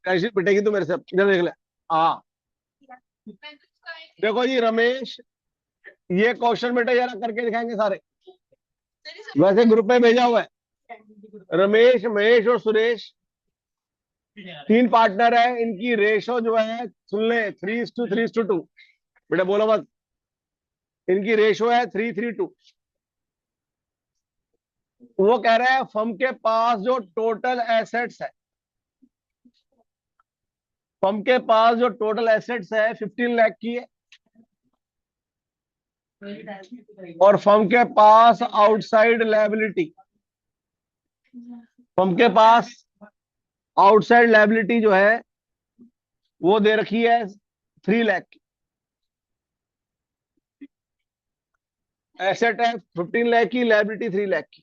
कैसी पिटेगी तू मेरे से, इधर देख ले। हाँ देखो जी रमेश, ये क्वेश्चन बेटा जरा करके दिखाएंगे सारे, वैसे ग्रुप में भेजा हुआ है। रमेश, महेश और सुरेश तीन पार्टनर है, इनकी रेशो जो है सुन ले 3:3:2। बेटा बोलो मत, इनकी रेशो है 3:3:2। वो कह रहे हैं फर्म के पास जो टोटल एसेट्स है, फर्म के पास जो टोटल एसेट्स है 15 लाख की है, और फर्म के पास आउटसाइड लायबिलिटी, फर्म के पास आउटसाइड लायबिलिटी जो है वो दे रखी है 3 लाख की। एसेट है 15 लाख की, लायबिलिटी 3 लाख की।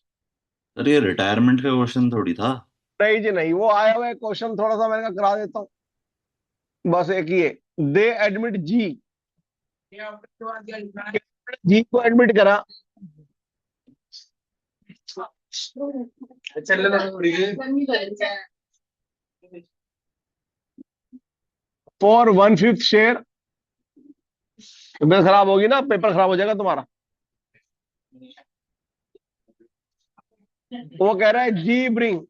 अरे ये रिटायरमेंट का क्वेश्चन थोड़ी था। नहीं जी नहीं, वो आया हुआ है क्वेश्चन, थोड़ा सा मैंने कहा करा देता हूँ, बस एक ही है। दे एडमिट जी, जी को एडमिट करा फॉर 1/5 शेयर। तबीयत खराब होगी ना, पेपर खराब हो जाएगा तुम्हारा। वो कह रहा है जी ब्रिंग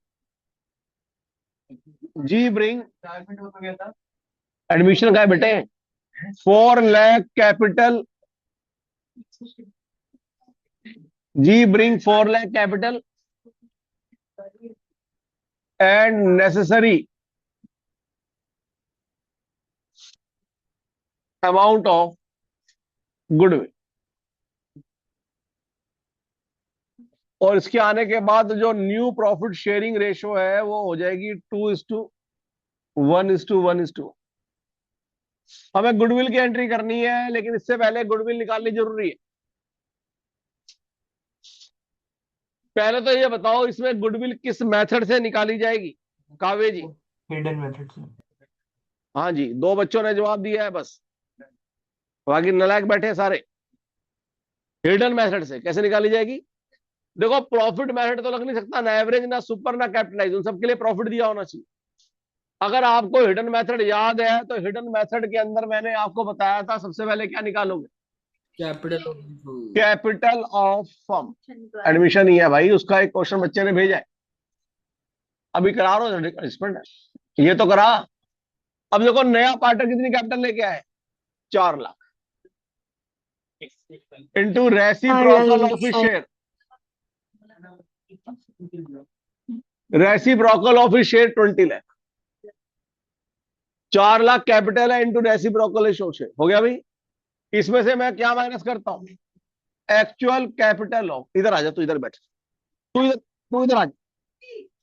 एडमिशन का है बेटे, 4 lakh capital, G bring 4 lakh capital and necessary amount of goodwill. और इसके आने के बाद जो न्यू प्रॉफिट शेयरिंग रेशो है वो हो जाएगी 2:1:1:1। हमें गुडविल की एंट्री करनी है, लेकिन इससे पहले गुडविल निकालनी जरूरी है। पहले तो ये बताओ इसमें गुडविल किस मेथड से निकाली जाएगी, कावे जी। हिडन मेथड से। हाँ जी, दो बच्चों ने जवाब दिया है बस, बाकी नालायक बैठे हैं सारे। हिडन मेथड से कैसे निकाली जाएगी? देखो प्रॉफिट मेथड तो लग नहीं सकता, ना एवरेज ना सुपर ना कैपिटलाइज, उन सबके लिए प्रॉफिट दिया होना चाहिए। अगर आपको हिडन मेथड याद है तो हिडन मेथड के अंदर मैंने आपको बताया था सबसे पहले क्या निकालोगे, capital. Capital of firm. Admission ही है भाई, उसका एक क्वेश्चन बच्चे ने भेजा है, अभी करा रहा हूँ रिस्पेंड है, ये तो करा। अब देखो नया पार्टनर कितनी कैपिटल लेके आए, 4 lakh, into reciprocal of his share, reciprocal of his share 20 lakh. 4 lakh capital है इंटू रेसिप्रोकल शेयर, हो गया भाई। इसमें से मैं क्या माइनस करता हूं, एक्चुअल कैपिटल ऑफ, इधर आ जा तू, इधर बैठ, तू इधर आ जा,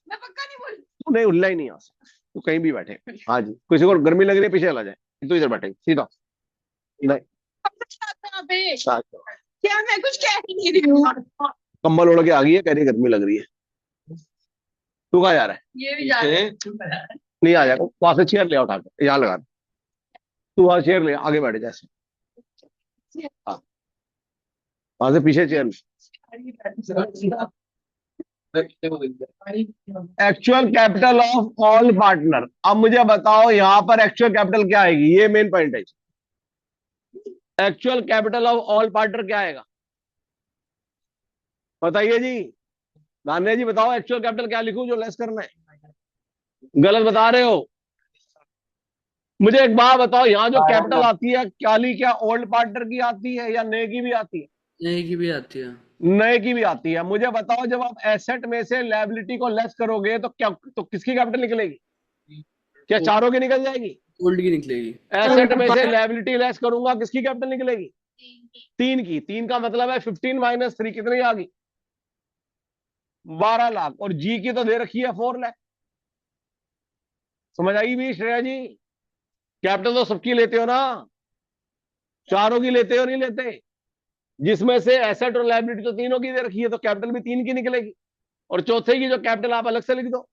मैं पक्का नहीं बोल, तू नहीं उल्ला ही नहीं आ सकता, तू कहीं भी बैठे। हाँ जी, किसी को गर्मी लग रही है पीछे चला जाए, तू इधर बैठे सीधा। नहीं क्या, मैं कुछ कह ही नहीं रही हूँ, कंबल ओढ़ के आ गई है, कह रही गर्मी लग रही है। तू कहाँ जा रहा है? ये भी जा रहा है। नहीं आ जाएगा, वहां से चेयर ले आ उठा के यहाँ लगा दे। तू वहां चेयर ले आगे बैठे जैसे, हाँ वहां से पीछे chair. Actual capital of all partner, अब मुझे बताओ यहाँ पर एक्चुअल कैपिटल क्या आएगी, ये मेन पॉइंट है। Actual capital of all partner क्या आएगा, बताइए जी। नान्या जी बताओ, एक्चुअल कैपिटल क्या लिखूं जो लेस करना है? गलत बता रहे हो। मुझे एक बात बताओ, यहाँ जो कैपिटल आती है काली, क्या ओल्ड पार्टनर की आती है या नए की भी आती है? नई की भी आती है। नए की भी आती है। मुझे बताओ जब आप एसेट में से लायबिलिटी को लेस करोगे तो क्या, तो किसकी कैपिटल निकलेगी? क्या चारों की निकल जाएगी? ओल्ड की निकलेगी। एसेट में से लायबिलिटी लेस करूंगा, किसकी कैपिटल निकलेगी? 3 की। 3 का मतलब है 15 - 3 कितनी आ गई? 12 लाख। और जी की तो दे रखी है 4 लाख। समझ आई भी श्रेया जी? कैपिटल तो सबकी लेते हो ना, चारों की लेते हो नहीं लेते? जिसमें से एसेट और लायबिलिटी तो तीनों की दे रखी है, तो कैपिटल भी 3 की निकलेगी। और चौथे की जो कैपिटल आप अलग से लिख दो,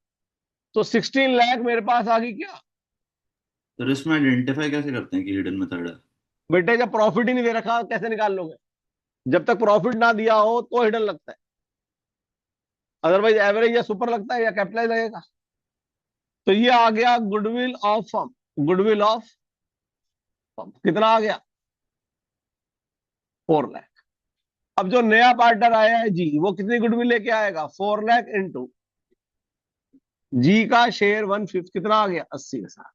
तो 16 लाख मेरे पास आ गई क्या? तो इसमें आइडेंटिफाई कैसे करते हैं कि हिडन मेथड है? बेटे जब प्रॉफिट ही नहीं दे रखा कैसे निकाल लोगे? जब तक प्रॉफिट ना दिया हो तो हिडन लगता है, अदरवाइज एवरेज या सुपर लगता है या कैपिटलाइज लगेगा। तो ये आ गया goodwill of firm, goodwill of firm कितना आ गया 4 लाख। अब जो नया पार्टनर आया है जी, वो कितनी गुडविल लेके आएगा 4 लाख इंटू जी का शेयर 1/5 कितना आ गया 80,000।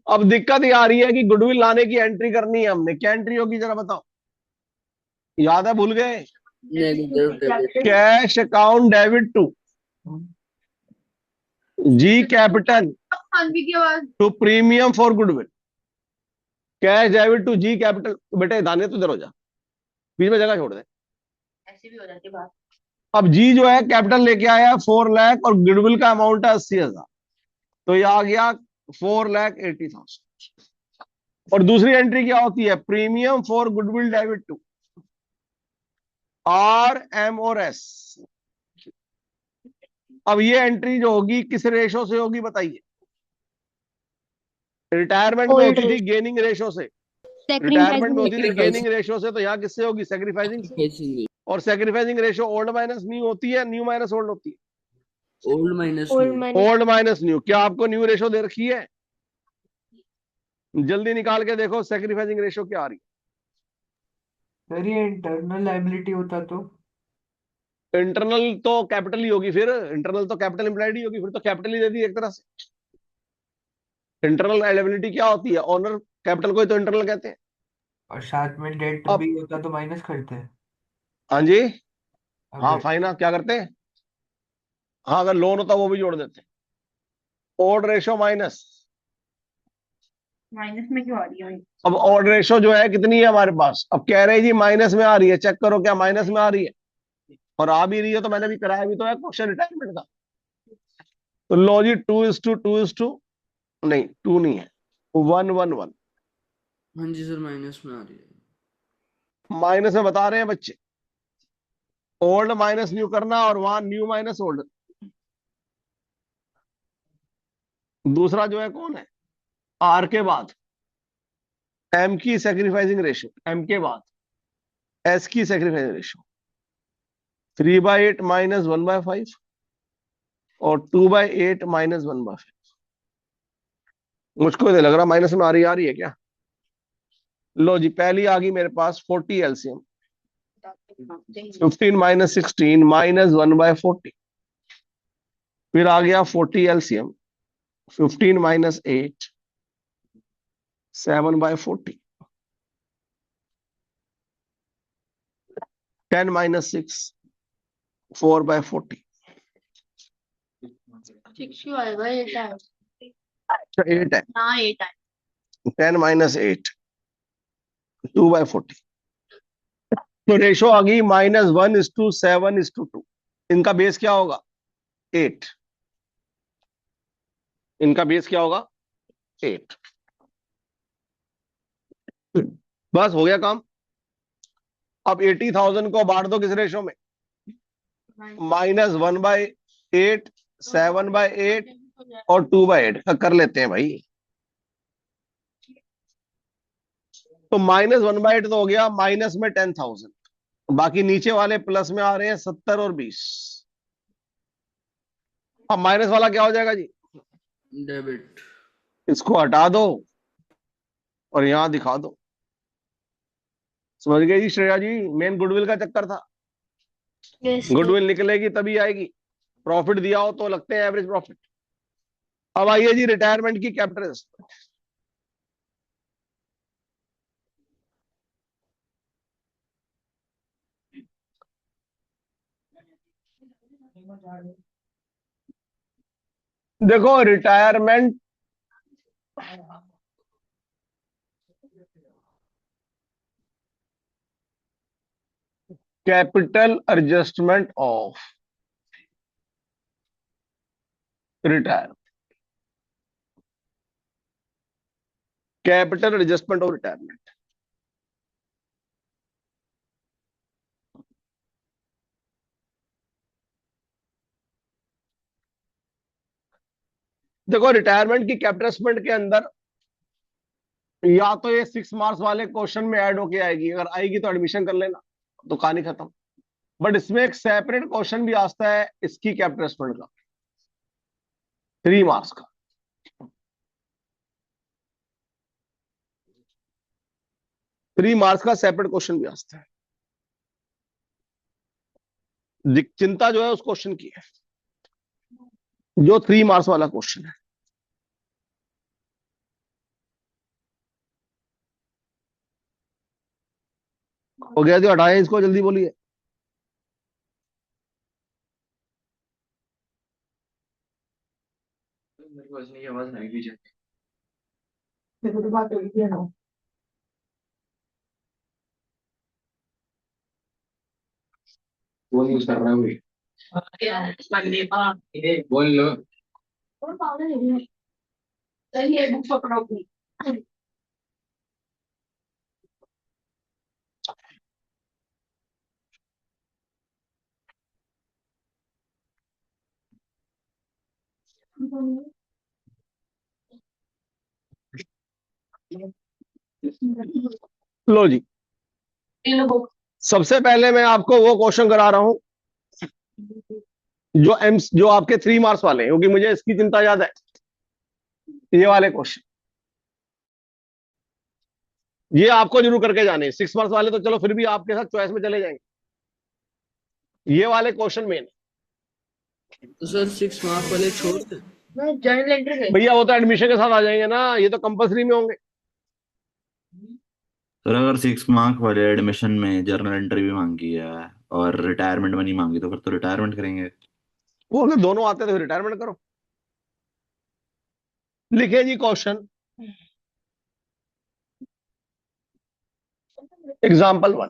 अब दिक्कत ये आ रही है कि गुडविल लाने की एंट्री करनी है हमने, क्या एंट्री होगी जरा बताओ, याद है भूल गए? Negative debit. Cash account debit to G capital to premium for goodwill, cash debit to G capital. बेटे दाने तो इधर हो जा, बीच में जगह छोड़ दे। ऐसी भी हो जाती है बात। अब जी जो है कैपिटल लेके आया 4 लाख और गुडविल का अमाउंट है 80,000, तो ये आ गया 4,80,000। और दूसरी एंट्री क्या होती है, premium for goodwill debit to R M और एस। अब ये एंट्री जो होगी किस रेशो से होगी बताइए? रिटायरमेंट में होती थी गेनिंग रेशो से, रिटायरमेंट में होती थी गेनिंग रेशो से, तो यहाँ किससे होगी सेक्रीफाइसिंग से। और sacrificing ratio old minus new होती है, न्यू माइनस ओल्ड होती है? Old minus new. क्या आपको न्यू रेशो दे रखी है? जल्दी निकाल के देखो सेक्रीफाइसिंग रेशो क्या आ रही सर ये इंटरनल लायबिलिटी होता तो है। इंटरनल तो कैपिटल ही होगी, फिर इंटरनल तो कैपिटल इंप्लाइड ही होगी, फिर तो कैपिटल ही दे दी एक तरह से। इंटरनल लायबिलिटी क्या होती है, ऑनर कैपिटल को ही तो इंटरनल कहते हैं। और साथ में डेट अब भी होता तो माइनस करते हैं। हाँ जी, हाँ अगर फाइन, क्या करते हैं, हाँ अगर लोन होता वो भी जोड़ देते हैं। ओड रेशो माइनस, माइनस में क्यों आ रही है? अब ओड रेशो जो है कितनी है हमारे पास, अब कह रहे हैं जी माइनस में आ रही है, चेक करो क्या माइनस में आ रही है, और आ भी रही है, तो मैंने भी कराया भी तो है क्वेश्चन रिटायरमेंट का। तो लो जी 2:2 नहीं 2 नहीं है 1:1:1। हाँ जी सर माइनस में आ रही है। माइनस में बता रहे हैं बच्चे, ओल्ड माइनस न्यू करना और वहां न्यू माइनस ओल्ड। दूसरा जो है कौन है, आर के बाद एम की सेक्रीफाइसिंग रेशो, एम के बाद एस की सेक्रीफाइसिंग रेशो 3/8 माइनस 1/5 और 2/8 माइनस 1/5। मुझको ये लग रहा माइनस में आ रही है क्या? लो जी पहली आ गई मेरे पास 40 एलसीएम, 15 माइनस 16 माइनस 1/40। फिर आ गया 40 एलसीएम, 15 माइनस 8 7/40, 10 माइनस 6 4/40। 6 क्यों आएगा? 8 आएगा। अच्छा 8 है, हाँ 8 आएगा। 10 माइनस 8 2/40। तो रेशो आ गई -1:7:2। इनका बेस क्या होगा 8, इनका बेस क्या होगा 8। बस हो गया काम। अब 80,000 को बांट दो किस रेशो में, -1/8 7/8 और 2/8 का कर लेते हैं भाई। तो -1/8 तो हो गया, माइनस में 10,000, बाकी नीचे वाले प्लस में आ रहे हैं 70 और 20। अब माइनस वाला क्या हो जाएगा जी, डेबिट। इसको हटा दो और यहां दिखा दो। समझ गए जी श्रेया जी, मेन गुडविल का चक्कर था। गुडविल निकलेगी तभी आएगी, प्रॉफिट दिया हो तो लगते हैं एवरेज प्रॉफिट। अब आइए जी रिटायरमेंट की कैपिटल। देखो retirement capital adjustment of retire, capital adjustment of retirement. देखो रिटायरमेंट की कैपिटल एडजस्टमेंट के अंदर या तो ये 6 मार्क्स वाले क्वेश्चन में ऐड होके आएगी, अगर आएगी तो एडमिशन कर लेना, तो कहानी खत्म। बट इसमें एक सेपरेट क्वेश्चन भी आता है इसकी कैपिटल एडजस्टमेंट का, 3 मार्क्स का। थ्री मार्क्स का सेपरेट क्वेश्चन भी आ सकता है। चिंता जो है उस क्वेश्चन की है जो 3 मार्क्स वाला क्वेश्चन है। हो गया जो हटाए इसको, जल्दी बोलिए। मेरे को इसमें ये आवाज नहीं भी जाती। मेरे को तो बात हो रही है ना। फोन यूज कर रहा है कोई। बोल लो। और पाउडर नहीं है। चलिए बुक पकड़ो अपनी। लो जी, इन लोगों को सबसे पहले मैं आपको वो क्वेश्चन करा रहा हूं जो आपके 3 मार्क्स वाले हैं, क्योंकि मुझे इसकी चिंता ज्यादा है। ये वाले क्वेश्चन ये आपको जरूर करके जाने। 6 मार्क्स वाले तो चलो फिर भी आपके साथ चॉइस में चले जाएंगे। ये वाले क्वेश्चन मेन। तो सर 6 मार्क वाले छोड़ दें? जर्नल एंट्री है। भैया वो तो एडमिशन के साथ आ जाएंगे ना, ये तो कंपलसरी में होंगे। सर अगर 6 मार्क वाले एडमिशन में जर्नल एंट्री भी मांगी है और रिटायरमेंट में नहीं मांगी तो फिर तो रिटायरमेंट करेंगे। वो अगर दोनों आते हैं तो रिटायरमेंट करो। लिखे जी क्वेश्चन, एग्जाम्पल 1।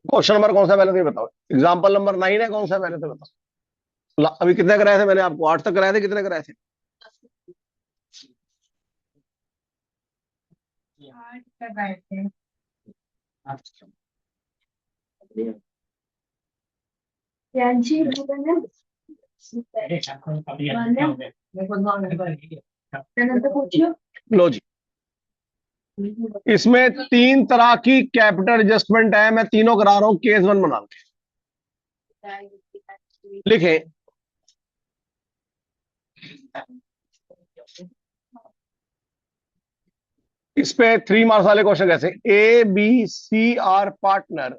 क्वेश्चन नंबर कौन सा पहले तो ये बताओ। एग्जाम्पल नंबर 9 है, कौन सा पहले तो बताओ। अभी कितने कराए थे मैंने आपको? 8 तक कराए थे, कितने कराए थे? आठ तक आए थे। यांची त्यानंतर पुढची लो जी, इसमें 3 तरह की कैपिटल एडजस्टमेंट है, मैं तीनों करा रहा हूं केस 1 बना के। लिखे, इस पे 3 मार्क्स वाले क्वेश्चन कैसे। A B C are partner,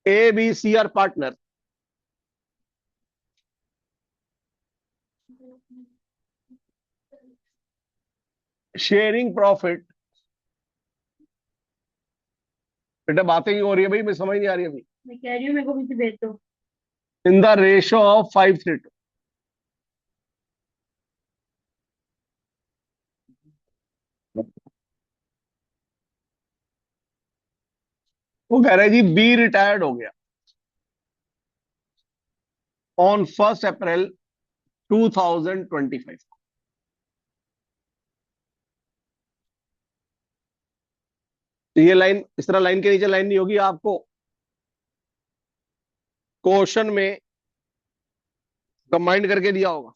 A B C are partner, sharing profit. बेटा बातें क्यों हो रही है भाई, मैं समझ नहीं आ रही अभी। मैं कह रही हूँ मेरे को भी भेज दो। In the ratio of 5:3। वो कह रहे हैं जी बी रिटायर्ड हो गया ऑन 1 अप्रैल 2025। तो ये लाइन इस तरह लाइन के नीचे लाइन नहीं होगी, आपको क्वेश्चन में कंबाइंड करके दिया होगा।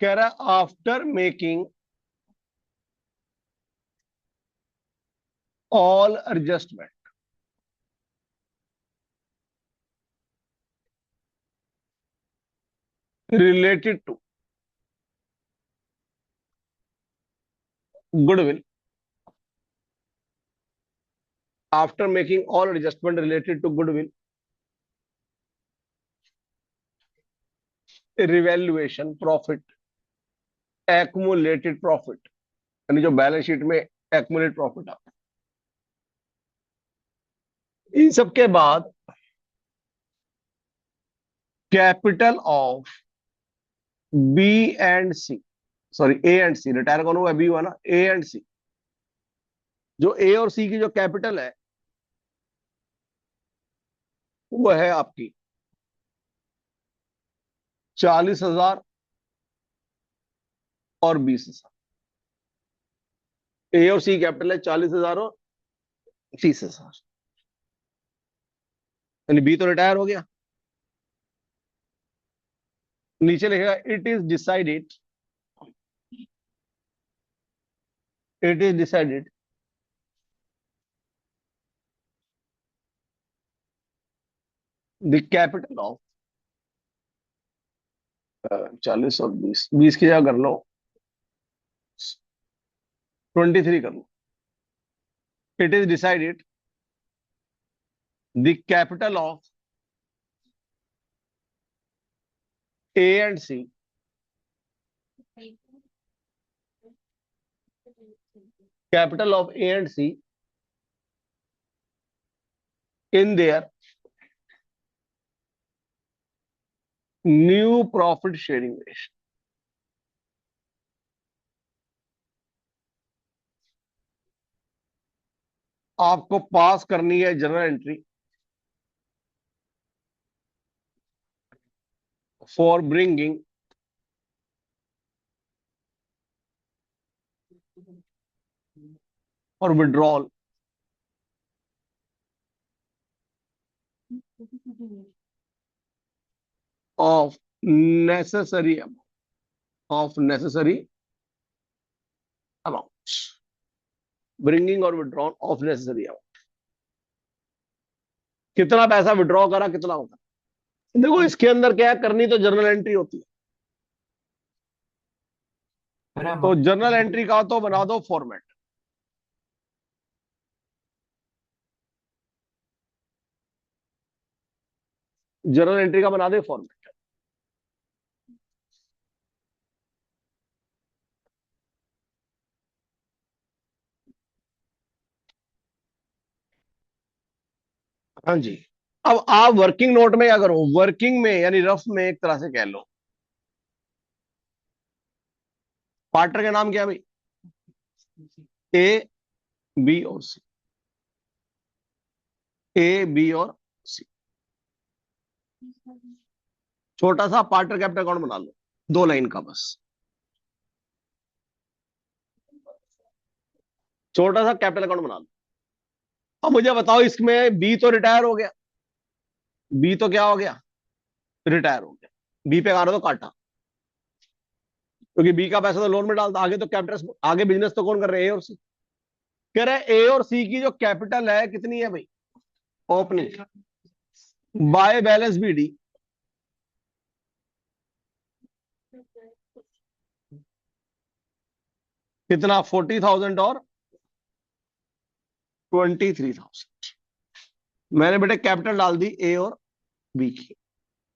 कह रहा after making all adjustment related to goodwill, after making all adjustment related to goodwill, revaluation profit, accumulated profit, यानी जो बैलेंस शीट में एक्यूमुलेट प्रॉफिट आता है। इन सब के बाद capital of B and C sorry A and C, retire कौन हुआ, बी हुआ ना, ए एंड सी। जो ए और सी की जो कैपिटल है वो है आपकी 40,000 और 20,000। ए और सी कैपिटल है 40,000 और 30,000, यानी बी तो रिटायर हो गया। नीचे लिखेगा it is decided the capital of 40 और 20, 20 की जगह कर लो 23 कर लो। It is decided the capital of A and C capital of A and C in their new profit sharing ratio। आपको पास करनी है जर्नल एंट्री फॉर ब्रिंगिंग और withdrawal of necessary amount, bringing और विड्रॉल ऑफ नेसेसरी अमाउंट। कितना पैसा withdraw करा, कितना होगा। देखो इसके अंदर क्या है, करनी तो जर्नल एंट्री होती है, तो जर्नल एंट्री का तो बना दो फॉर्मेट। जर्नल एंट्री का बना दे फॉर्मेट। हाँ जी। अब आप वर्किंग नोट में क्या करो, वर्किंग में यानी रफ में एक तरह से कह लो, पार्टनर का नाम क्या है भाई, ए बी और सी, ए बी और सी। छोटा सा पार्टनर कैपिटल अकाउंट बना लो, 2 लाइन का बस, छोटा सा कैपिटल अकाउंट बना लो। अब मुझे बताओ इसमें बी तो रिटायर हो गया, बी तो क्या हो गया, रिटायर हो गया। बी पे तो काटा, क्योंकि बी का पैसा तो लोन में डालता, आगे तो कैपिटल, आगे बिजनेस तो कौन कर रहे हैं, ए और सी। कह रहे ए और सी की जो कैपिटल है कितनी है भाई, opening by balance B D, कितना 40,000 और 23,000। मैंने बेटे कैपिटल डाल दी ए और बी की,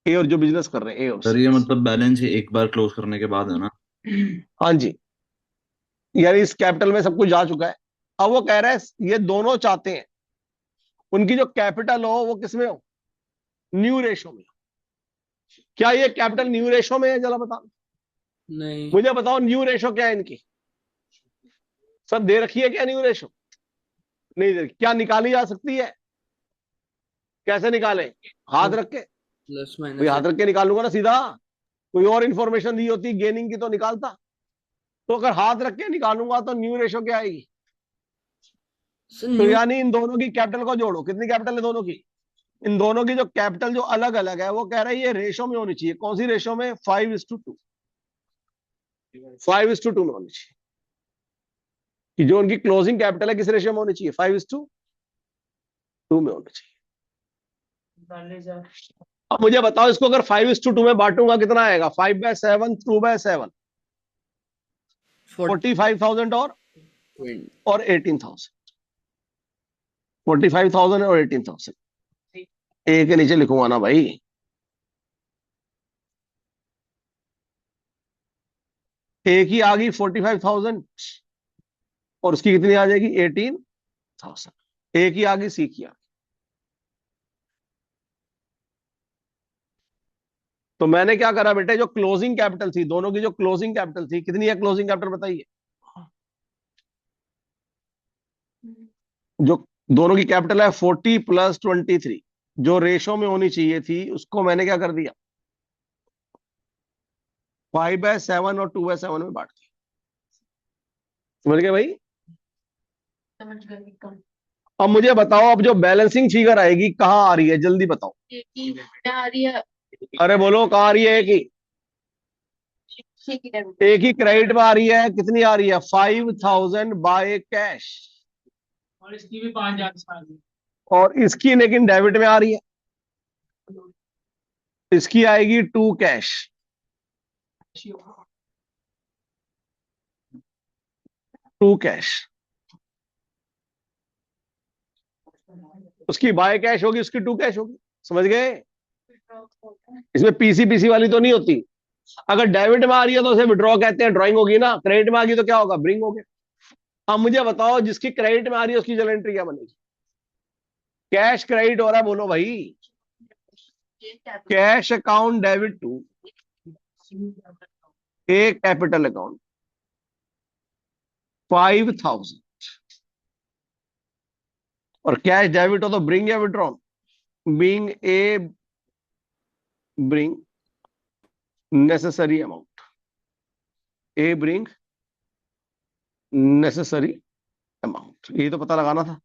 ए और जो बिजनेस कर रहे हैं ए और सर सी। ये मतलब बैलेंस एक बार क्लोज करने के बाद है ना। हाँ जी, यानी इस कैपिटल में सब कुछ जा चुका है। अब वो कह रहा है ये दोनों चाहते हैं उनकी जो कैपिटल हो वो किसमें हो, न्यू रेशो में। क्या ये कैपिटल न्यू रेशो में है, जरा बताओ नहीं। मुझे, बताओ न्यू रेशो क्या है इनकी, सब दे रखी है क्या न्यू रेशो, नहीं दे रखी। क्या निकाली जा सकती है, कैसे निकाले, हाथ रख के, प्लस कोई माइनस हाथ रख के निकालूंगा ना सीधा, कोई और इंफॉर्मेशन दी होती गेनिंग की तो निकालता। तो अगर हाथ रख के निकालूंगा तो न्यू रेशो क्या आएगी, सर तो न्यू। यानी इन दोनों की कैपिटल को जोड़ो, कितनी कैपिटल है दोनों की, इन दोनों की जो कैपिटल जो अलग अलग है वो कह रहा है ये रेशो में होनी चाहिए। कौन सी रेशो में, 5:2, 5:2 में होनी चाहिए। कि जो उनकी क्लोजिंग कैपिटल है किस रेशियो में होनी चाहिए, 5:2 में होनी चाहिए। अब मुझे बताओ इसको अगर 5:2 में बांटूंगा कितना आएगा, 5/7, 2/7, 45,000 और 18,000, 45,000 और 18,000। ए के नीचे लिखूंगा ना भाई, ए की आ गई 45,000 और उसकी कितनी आ जाएगी 18,000। ए की आ गई, सी की आ गई। तो मैंने क्या करा बेटे, जो क्लोजिंग कैपिटल थी, दोनों की जो क्लोजिंग कैपिटल थी, कितनी है क्लोजिंग कैपिटल बताइए? जो दोनों की कैपिटल है 40 प्लस 23, जो रेशो में होनी चाहिए थी उसको मैंने क्या कर दिया, 5/7 और 2/7 में बांट दिया। समझ गए भाई? समझ गई कम। अब मुझे बताओ, अब जो बैलेंसिंग फिगर आएगी कहाँ आ रही है, जल्दी बताओ। एक ही क्या आ रही है? अरे बोलो, कहाँ आ रही है? ठीक है। एक ही क्रेडिट में आ रही है। कितनी आ रही है? 5,000 बाय कैश। और इसकी भी 5,000 आ गई। और इसकी लेकिन डेबिट में आ रही है। इसकी आएगी 2 कैश। 2 कैश। उसकी बाय कैश होगी, उसकी 2 कैश होगी। समझ गए? इसमें पीसी पीसी वाली तो नहीं होती। अगर डेबिट में आ रही है तो उसे विड्रॉ कहते हैं, ड्राइंग होगी ना। क्रेडिट में आ गई तो क्या होगा? ब्रिंग हो गया। अब मुझे बताओ, जिसकी क्रेडिट में आ रही है उसकी जर्नल एंट्री क्या बनेगी? कैश क्रेडिट हो रहा है, बोलो भाई। Cash account debit to A capital account 5,000। और कैश डेबिट हो तो ब्रिंग या withdraw? Being a bring necessary amount. A bring necessary amount, ये तो पता लगाना था।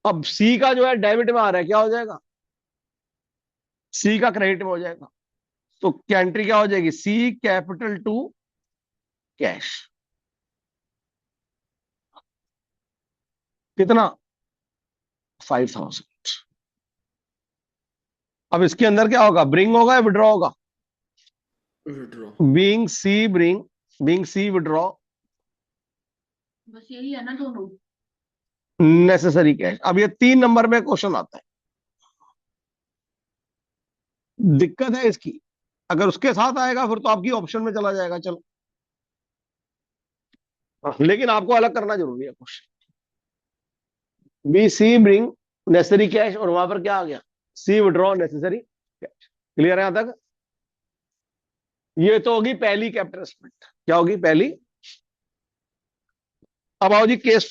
अब सी का जो है डेबिट में आ रहा है, क्या हो जाएगा? सी का क्रेडिट में हो जाएगा। तो क्या एंट्री क्या हो जाएगी? सी कैपिटल टू कैश। कितना? 5,000। अब इसके अंदर क्या होगा? ब्रिंग होगा या विड्रॉ होगा? विड्रॉ। बीइंग सी विड्रॉ बस यही है ना दोनों। Necessary cash. अब ये 3 नंबर में क्वेश्चन आता है। दिक्कत है इसकी, अगर उसके साथ आएगा फिर तो आपकी ऑप्शन में चला जाएगा। चलो, लेकिन आपको अलग करना जरूरी है question. B C bring necessary cash, और वहां पर क्या आ गया? C withdraw necessary cash. Clear है यहां तक? ये तो होगी पहली कैपिटल स्टेटमेंट। क्या होगी? पहली। अब आओ जी केस।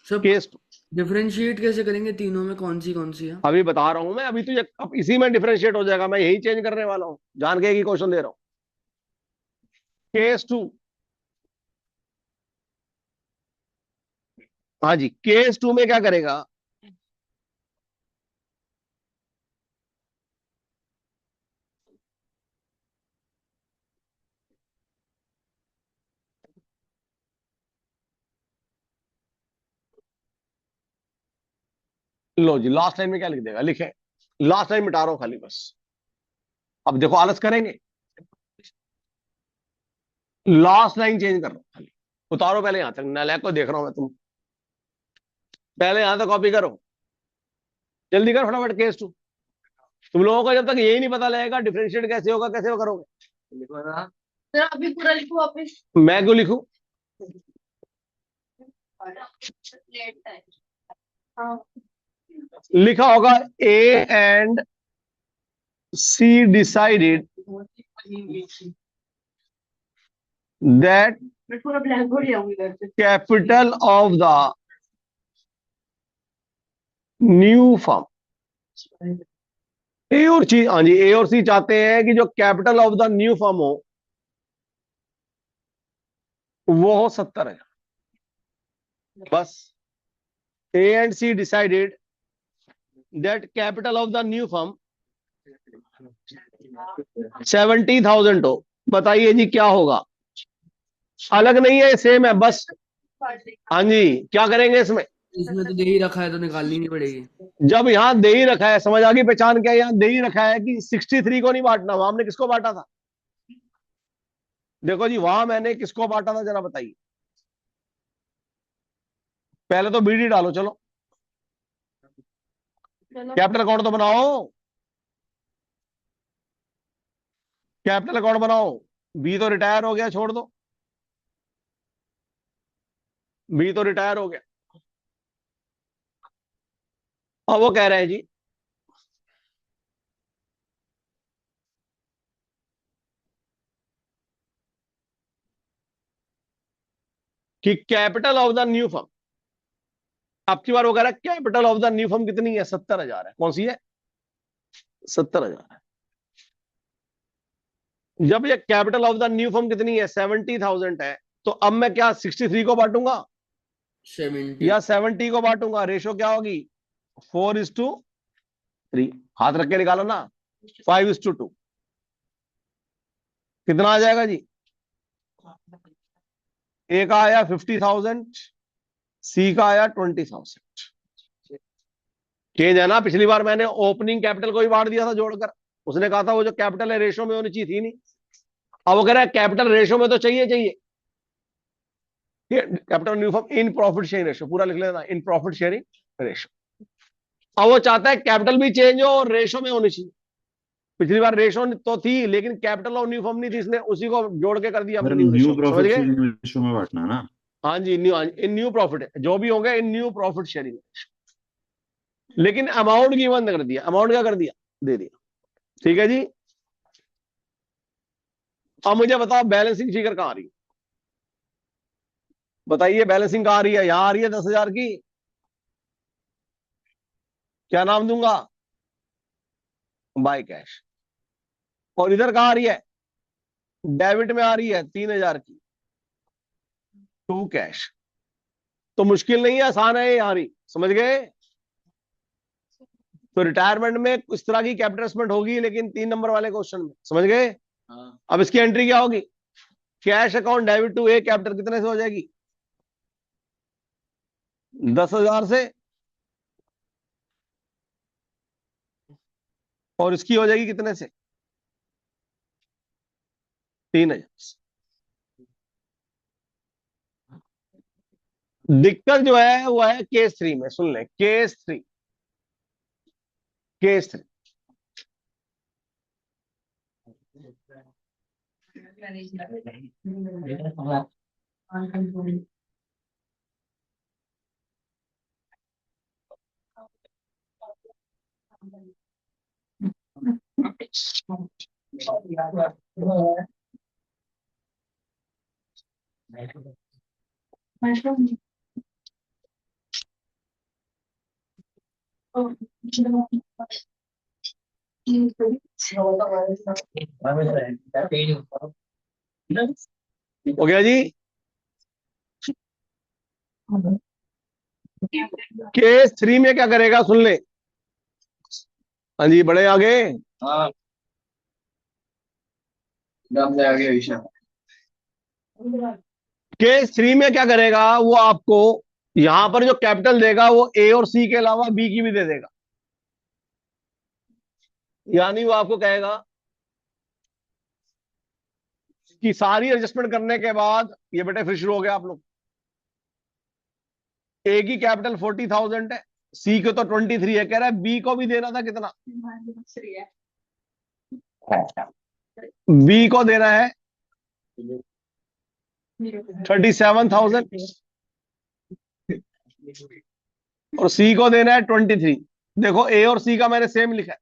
सब केस डिफरेंशिएट कैसे करेंगे तीनों में, कौन सी है? अभी बता रहा हूं मैं। अभी तो ये अब इसी में डिफरेंशिएट हो जाएगा। मैं यही चेंज करने वाला हूं, जान के ही क्वेश्चन दे रहा हूं। केस 2। हाँ जी, केस 2 में क्या करेगा? लो जी, लास्ट लाइन में क्या लिख देगा? लिखे, लास्ट लाइन मिटा रहा हूं खाली बस। अब देखो, आलस करेंगे। लास्ट लाइन चेंज कर रहा हूं खाली। उतारो पहले यहां तक, नालायक को देख रहा हूं मैं। तुम पहले यहां तक कॉपी करो, जल्दी करो फटाफट। केस 2। तुम लोगों को जब तक यही नहीं पता लगेगा डिफरेंशिएट कैसे होगा, कैसे करोगे? लिखो ना। जरा अभी पूरा लिखो वापस। मैं क्यों लिखूं? लेट है। हाँ। लिखा होगा A and C decided that मैं पूरा ब्लैक बोर्ड ले आऊंगी घर से। Capital of the new firm. A और सी, हाँ जी, ए और सी चाहते हैं कि जो capital of the new firm हो वो हो 70,000। बस। A and C decided that capital of the new firm 70,000 हो। बताइए जी क्या होगा? अलग नहीं है, सेम है बस। हाँ जी, क्या करेंगे इसमें? इसमें तो दे ही रखा है तो निकालनी नहीं पड़ेगी। जब यहां दे ही रखा है, समझ आ गई पहचान? क्या यहां दे ही रखा है कि 63 को नहीं बांटना। वहां हमने किसको बांटा था? देखो जी, वहां मैंने किसको बांटा था जरा बताइए। पहले तो बीडी डालो, चलो। चलो। कैपिटल अकाउंट तो बनाओ। कैपिटल अकाउंट बनाओ। बी तो रिटायर हो गया, छोड़ दो। बी तो रिटायर हो गया। और वो कह रहे हैं जी कि capital of the new firm, अब की बार वो कह रहा है capital of the new firm कितनी है, 70,000 है। कौन सी है? 70,000 है। जब ये capital of the new firm कितनी है, 70,000 है, तो अब मैं क्या 63 को बांटूंगा 70 या 70 को बांटूंगा? रेशो क्या होगी? 4:3। हाथ रख के निकालो ना। 5:2। कितना आ जाएगा जी? ए का आया 50,000, सी का आया 20,000। चेंज है ना? पिछली बार मैंने ओपनिंग कैपिटल को ही बांट दिया था जोड़कर, उसने कहा था वो जो कैपिटल है रेशो में होनी चाहिए थी नहीं। अब वो कह रहा है कैपिटल रेशो में तो चाहिए चाहिए। Capital new form in profit sharing ratio, पूरा लिख लेना, इन प्रॉफिट शेयरिंग रेशो। अब वो चाहता है कैपिटल भी चेंज हो और रेशो में होनी चाहिए। पिछली बार रेशो तो थी लेकिन कैपिटल और न्यू फॉर्म नहीं थी, इसने उसी को जोड़ के कर दिया मेरा न्यू न्यू रेशो। समझ प्रॉफिट गए? शेयरिंग रेशियो में बांटना है ना। हाँ जी, न्यू, इन न्यू प्रॉफिट जो भी होंगे इन न्यू प्रॉफिट शेयरिंग, लेकिन अमाउंट गिवन कर दिया। अमाउंट क्या कर दिया? दे दिया। ठीक है जी। अब मुझे बताओ बैलेंसिंग फिगर कहां आ रही है? बताइए बैलेंसिंग कहां आ रही है? यहां आ रही है 10,000 की। क्या नाम दूंगा? By cash. और इधर कहां आ रही है? डेबिट में आ रही है 3,000 की, टू कैश। तो मुश्किल नहीं है, आसान है ये आ रही। समझ गए? तो रिटायरमेंट में इस तरह की कैपिटल होगी, लेकिन 3 नंबर वाले क्वेश्चन में। समझ गए? अब इसकी एंट्री क्या होगी? Cash account debit to A capital कितने से हो जाएगी? 10,000 से। और इसकी हो जाएगी कितने से? 3,000 से। दिक्कत जो है वो है केस 3 में। सुन ले, केस 3। केस 3 हो गया जी। केस 3 में क्या करेगा? सुन ले। हाँ जी, बड़े आगे। केस 3 में क्या करेगा? वो आपको यहां पर जो कैपिटल देगा वो ए और सी के अलावा बी की भी दे देगा। यानी वो आपको कहेगा कि सारी एडजस्टमेंट करने के बाद ये बेटे फिर शुरू हो गया आप लोग। ए की कैपिटल 40,000 है, सी को तो 23 है। कह रहा है बी को भी देना था कितना? बी को देना है 37,000 और सी को देना है 23। देखो ए और सी का मैंने सेम लिखा है।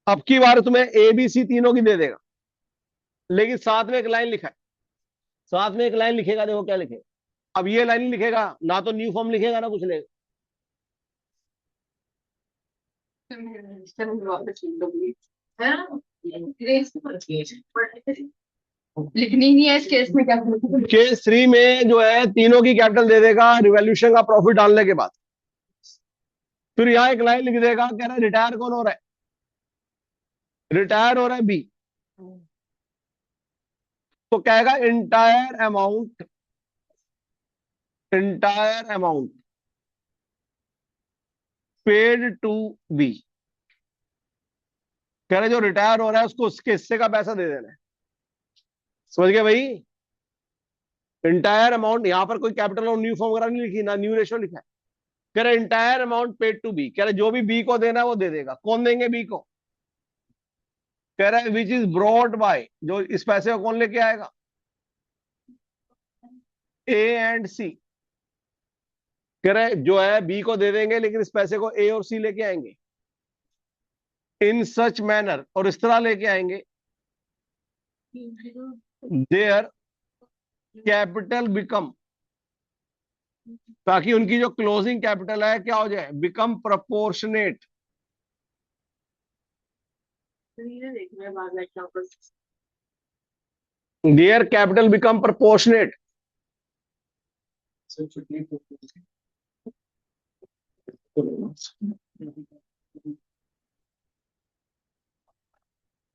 अब की बार तुम्हें ए बी सी तीनों की दे देगा, लेकिन साथ में एक लाइन लिखा है। साथ में एक लाइन लिखेगा, देखो क्या लिखेगा। अब ये लाइन लिखेगा ना, तो न्यू फॉर्म लिखेगा ना कुछ लिखेगा। लिखनी नहीं है इस केस में। क्या केस 3 में जो है तीनों की कैपिटल दे देगा रिवॉल्यूशन का प्रॉफिट डालने के बाद। फिर यहां एक लाइन लिख देगा, कह रहा है रिटायर कौन हो रहा है? रिटायर हो रहा है बी। तो कहेगा entire amount, entire amount paid to B. कह रहे जो रिटायर हो रहा है उसको उसके हिस्से का पैसा दे देना है। समझ गए भाई? इंटायर अमाउंट, यहां पर कोई कैपिटल और न्यू फॉर्म वगैरह नहीं लिखी, ना न्यू रेशो लिखा है। कह रहे entire amount paid to B. कह रहे जो भी बी को देना है वो दे देगा। कौन देंगे बी को? कह रहा है विच इज ब्रॉट बाय, जो इस पैसे को कौन लेके आएगा? ए एंड सी। कह रहे जो है बी को दे देंगे, लेकिन इस पैसे को ए और सी लेके आएंगे इन सच मैनर, और इस तरह लेके आएंगे देयर कैपिटल बिकम, ताकि उनकी जो क्लोजिंग कैपिटल है क्या हो जाए, become proportionate. Their capital become proportionate.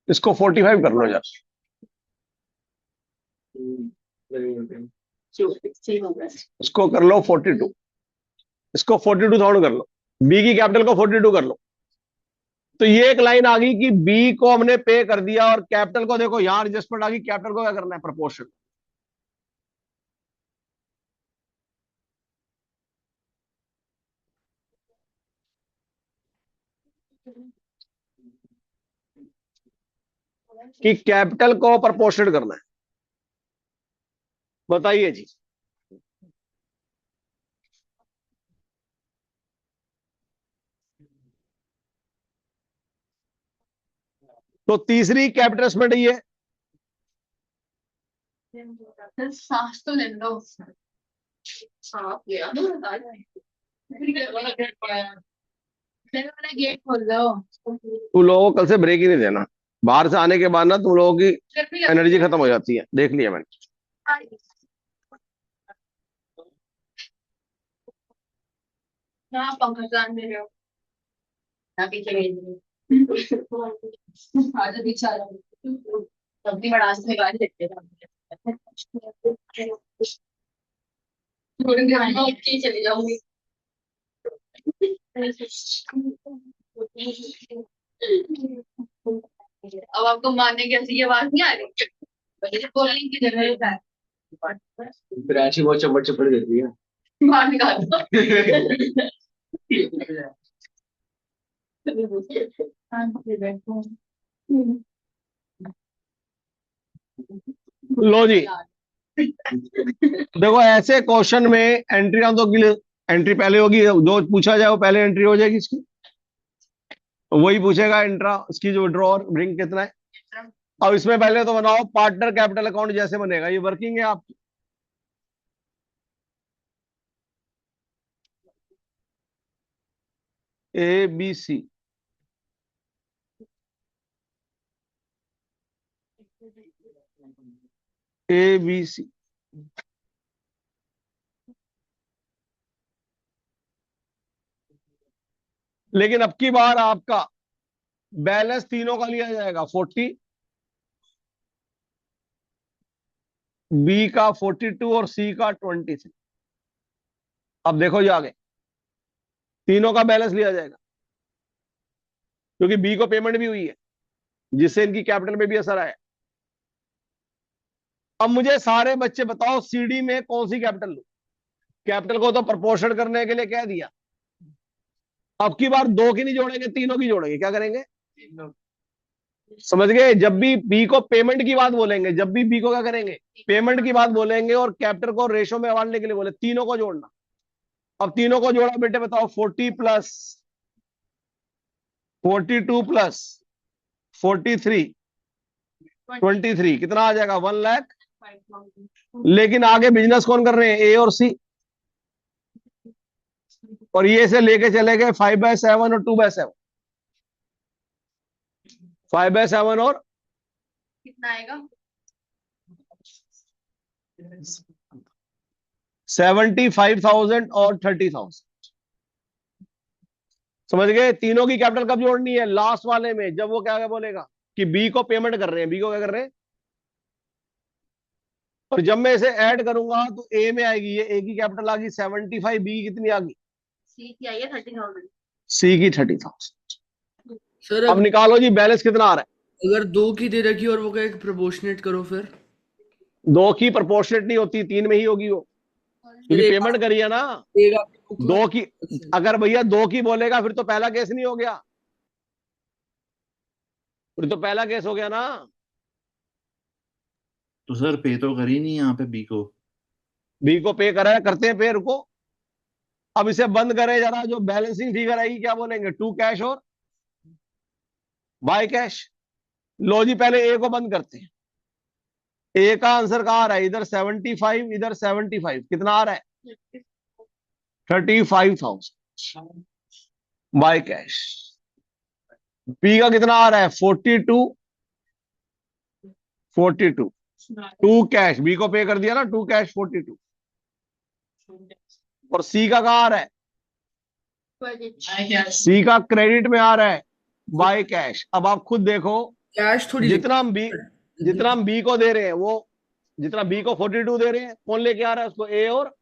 इसको 45 कर लो यार, इसको कर लो 42, इसको 42,000 कर लो, बी की कैपिटल को 42 कर लो। तो ये एक लाइन आ गई कि बी को हमने पे कर दिया, और कैपिटल को देखो यहां एडजस्टमेंट आ गई, कैपिटल को क्या करना है, प्रपोर्शन। कि कैपिटल को प्रपोर्शनेट करना है। बताइए जी। तो तीसरी कैपिटल एडजस्टमेंट ये सांस तो ले लो। सांस लिया गेट खोल लो। तुम लोगों को कल से ब्रेक ही नहीं देना, बाहर से आने के बाद ना तुम लोगों की एनर्जी खत्म हो जाती है, देख लिया मैंने। ना पंखा चलाने दे रहे हो ना पीछे भेज रहे हो। आज पीछे आ जाओ, अपनी बड़ा से गाड़ी देखते हैं, चली जाऊंगी। अब आपको मारने की ऐसी आवाज नहीं आ रही, बोलने की जरूरत है। फिर ऐसी बहुत चपड़ चपड़ देती है, मार निकाल दो। लो जी। देखो ऐसे क्वेश्चन में एंट्री तो एंट्री पहले होगी, जो पूछा जाए वो पहले एंट्री हो जाएगी इसकी, वही पूछेगा इंट्रा, इसकी जो विड्रॉ ब्रिंग कितना है। अब इसमें पहले तो बनाओ पार्टनर कैपिटल अकाउंट जैसे बनेगा, ये वर्किंग है आपकी। ए बी सी, ए बी सी, लेकिन अब की बार आपका बैलेंस तीनों का लिया जाएगा, 40, बी का 42 और सी का 23। अब देखो ये आगे तीनों का बैलेंस लिया जाएगा, क्योंकि बी को पेमेंट भी हुई है, जिससे इनकी कैपिटल में भी असर आया। अब मुझे सारे बच्चे बताओ सीडी में कौन सी कैपिटल लूं। कैपिटल को तो प्रपोर्शन करने के लिए कह दिया, अब की बार दो की नहीं जोड़ेंगे, तीनों की जोड़ेंगे। क्या करेंगे, समझ गए। जब भी बी को पेमेंट की बात बोलेंगे, जब भी बी को क्या करेंगे, पेमेंट की बात बोलेंगे, और कैपिटल को रेशो में बांटने के लिए बोले, तीनों को जोड़ना। अब तीनों को जोड़ा बेटे, बताओ 40 प्लस 42 प्लस 43 23 कितना आ जाएगा, 1,00,000। लेकिन आगे बिजनेस कौन कर रहे हैं, ए और सी, और ये से लेके चले गए 5/7 और 2/7, 5/7 और कितना आएगा, 75,000 और 30,000। समझ गए। तीनों की कैपिटल कब जोड़नी है, लास्ट वाले में, जब वो क्या बोलेगा कि बी को पेमेंट कर रहे हैं, बी को क्या कर रहे हैं, और जब मैं इसे ऐड करूंगा तो ए में आएगी, ये ए की कैपिटल आ गई 75, बी कितनी आ गई, सी की आई है 30,000। सी की 30,000। सर अब निकालो जी बैलेंस कितना आ रहा है। अगर 2 की दे रखी और वो क्या प्रोपोर्शनेट करो फिर। 2 की प्रोपोर्शनेट नहीं होती, 3 में ही होगी वो, क्योंकि पेमेंट करी है ना। एक आपकी बुक में 2 की, अगर भैया 2 की बोलेगा फिर तो पहला केस नहीं हो गया, फिर तो पहला केस हो गया ना। तो सर पे तो करी नहीं यहाँ पे बी को। बी को पे करा है, करते हैं पे, रुको। अब इसे बंद करें जरा, जो बैलेंसिंग फिगर आएगी क्या बोलेंगे, टू कैश और बाय कैश। लो जी पहले ए को बंद करते हैं। ए का आंसर कहाँ आ रहा है, इधर 75, इधर 75, कितना आ रहा है 35,000 बाय कैश। बी का कितना आ रहा है 42, 42 टू कैश, बी को पे कर दिया ना, टू कैश 42। और सी का कहाँ आ रहा है, सी का क्रेडिट में आ रहा है बाय कैश। अब आप खुद देखो, कैश थोड़ी जितना हम बी को दे रहे हैं, वो जितना बी को 42 दे रहे हैं, कौन लेके आ रहा है उसको, ए और,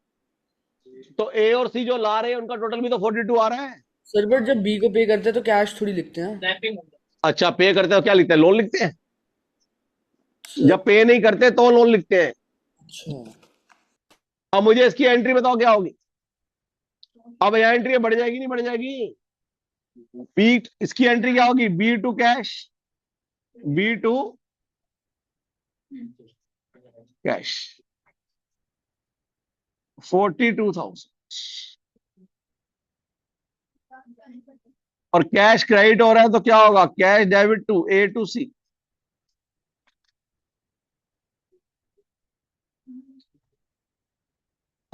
तो ए और सी जो ला रहे हैं उनका टोटल भी तो 42 आ रहा है। सर बट जब बी को पे करते हैं तो कैश थोड़ी लिखते हैं। रैपिंग हो गया। अच्छा पे करते हो क्या लिखते हैं, लोन लिखते हैं। सर, जब पे नहीं करते तो लोन लिखते हैं। अच्छा अब मुझे इसकी एंट्री बताओ क्या होगी। अब यह एंट्री बढ़ जाएगी नहीं बढ़ जाएगी, बी, इसकी एंट्री क्या होगी, B to cash, B to cash 42,000। और कैश क्रेडिट हो रहा है तो क्या होगा, cash debit to A to C.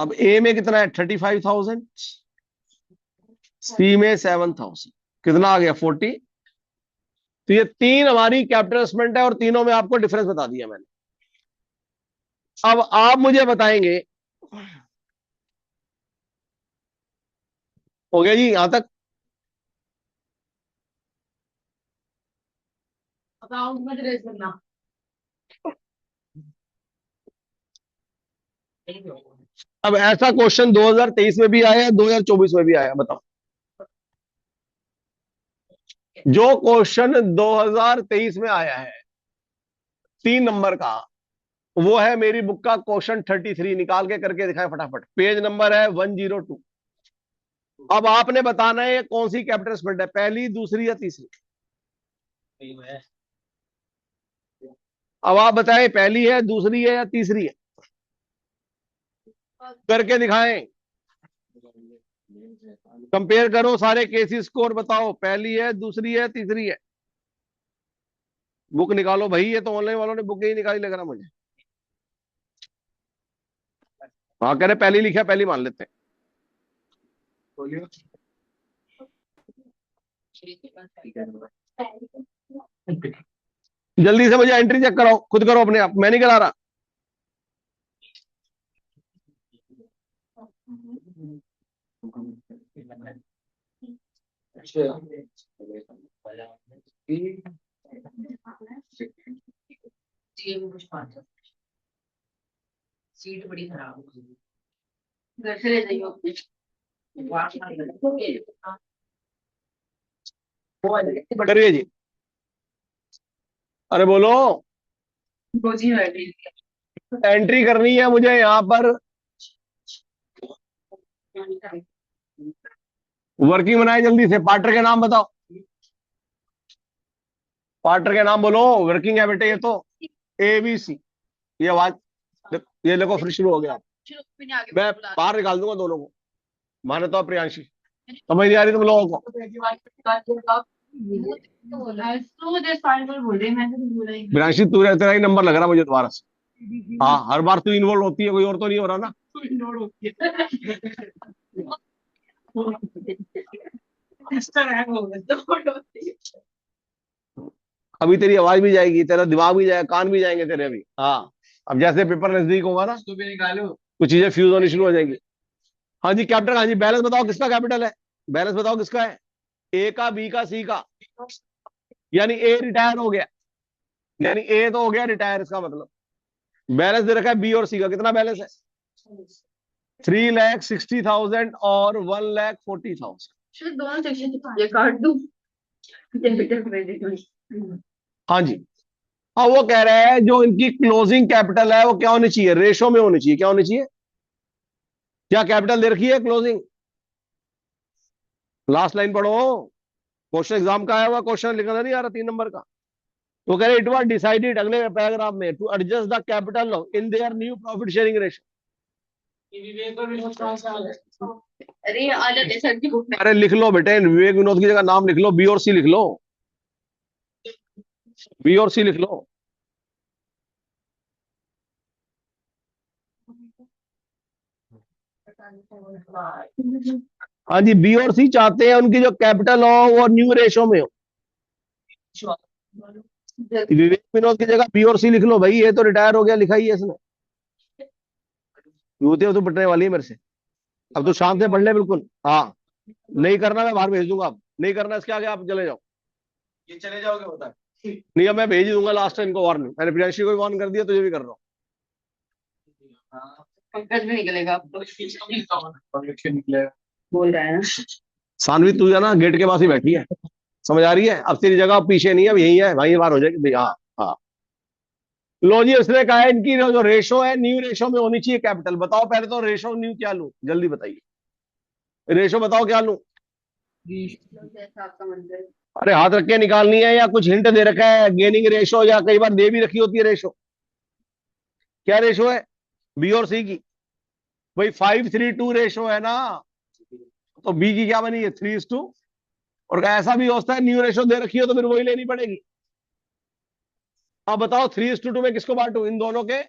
अब ए में कितना है 35,000, सी में 7,000, कितना आ गया 40। तो ये तीन हमारी कैपिटल इन्वेस्टमेंट है और तीनों में आपको डिफरेंस बता दिया मैंने। अब आप मुझे बताएंगे, हो गया जी यहां तक। अकाउंट में रेज करना। अब ऐसा क्वेश्चन 2023 में भी आया, 2024 में भी आया, बताओ। जो क्वेश्चन 2023 में आया है 3 नंबर का, वो है मेरी बुक का क्वेश्चन 33, निकाल के करके दिखाएं फटाफट, पेज नंबर है 102। अब आपने बताना है कौन सी कैपिटल इन्वेस्टमेंट है, पहली, दूसरी या तीसरी। अब आप बताएं पहली है, दूसरी है या तीसरी है, करके दिखाएं। कंपेयर करो सारे केसी स्कोर, बताओ पहली है, दूसरी है, तीसरी है। बुक निकालो भाई, ये तो ऑनलाइन वालों ने बुक ही निकाली लग रहा मुझे। हाँ कह रहे पहली लिखा, पहली मान लेते हैं। जल्दी से मुझे एंट्री चेक कराओ, खुद करो अपने आप, मैं नहीं करा रहा। सीट बड़ी खराब है, घर से ले जाइयो अपने। करिए जी, अरे बोलो। रोजी बैठी एंट्री करनी है मुझे यहाँ पर, वर्किंग बनाए जल्दी से। पार्टनर के नाम बताओ, पार्टनर के नाम बोलो, वर्किंग है बेटे ये तो, ABC। ये आवाज, ये देखो फिर शुरू हो गया। मैं बाहर निकाल दूंगा दोनों को, मान्यता और प्रियांशी। समझ नहीं आ रही तुम लोगों को। प्रियांशी तू तेरा ही नंबर लग रहा मुझे दोबारा से। हाँ हर बार तू इन्वॉल्व होती है, कोई और तो नहीं हो रहा ना। अभी तेरी आवाज भी जाएगी, तेरा दिमाग भी जाएगा, कान भी जाएंगे तेरे अभी। हाँ अब जैसे पेपर नजदीक होगा ना, तो भी निकालो। कुछ चीजें फ्यूज होनी शुरू हो जाएंगी। हाँ जी कैपिटल, हाँ जी बैलेंस बताओ किसका कैपिटल है, बैलेंस बताओ किसका है, ए का, बी का, सी का। यानी ए रिटायर हो गया, यानी ए तो हो गया रिटायर, इसका मतलब। बैलेंस दे रखा है बी और सी का, कितना बैलेंस है 3,60,000 और 1,40,000। दोनों सेक्शन ये काट दूं। हाँ जी। हाँ वो कह रहा है जो इनकी क्लोजिंग कैपिटल है वो क्या होनी चाहिए, रेशो में होनी चाहिए। क्या होनी चाहिए, क्या कैपिटल दे रखी है क्लोजिंग, लास्ट लाइन पढ़ो, क्वेश्चन एग्जाम का आया हुआ क्वेश्चन, लिखना नहीं आ रहा 3 नंबर का। तो कह रहे इट वाज डिसाइडेड, अगले पैराग्राफ में, to adjust the capital in their new profit sharing ratio. ये विवेक और विनोद कौन सा है? अरे ये अलग है सर की बुक में। अरे लिख लो बेटे, विवेक विनोद की जगह नाम लिख लो, बी और सी लिख लो, बी और सी लिख लो। हाँ जी, बी और सी चाहते हैं उनकी जो कैपिटल हो वो न्यू रेशो में हो। विवेक विनोद की जगह बी और सी लिख लो भाई, ये तो रिटायर हो गया, लिखा ही है इसने। यूते तो पिटने वाली है मेरे से। अब तो शांत से पढ़ ले बिल्कुल। हाँ, नहीं करना मैं बाहर भेज दूंगा, अब नहीं करना इसके आगे आप चले जाओ। ये चले जाओगे बता। नहीं, अब मैं भेज ही दूंगा लास्ट टाइम को वार्निंग, मैंने प्रियांशी को भी वार्न कर दिया, तुझे भी कर रहा हूँ। हाँ, पंकज भी निकलेगा अब तो। पंकज निकलेगा। बोल रहा है ना। सानवी तू है ना गेट के पास ही बैठी है, समझ आ रही है? अब तेरी जगह अब पीछे नहीं है, अब यही है वहीं बार हो जाएगी। हाँ हाँ, लो जी, उसने कहा है इनकी जो रेशो है न्यू रेशो में होनी चाहिए कैपिटल। बताओ पहले तो रेशो न्यू क्या लूं, जल्दी बताइए, रेशो बताओ क्या लूं। जैसा आपका मंदिर है। अरे हाथ रख के निकालनी है या कुछ हिंट दे रखा है, गेनिंग रेशो, या कई बार दे भी रखी होती है रेशो। क्या रेशो है बी और सी की? भाई 5:3:2 रेशो है ना, तो बी की क्या बनी है 3:2। और ऐसा भी होता है न्यू रेशो दे रखी हो तो फिर वही लेनी पड़ेगी। अब बताओ 3:2 में किसको बांटू, इन दोनों के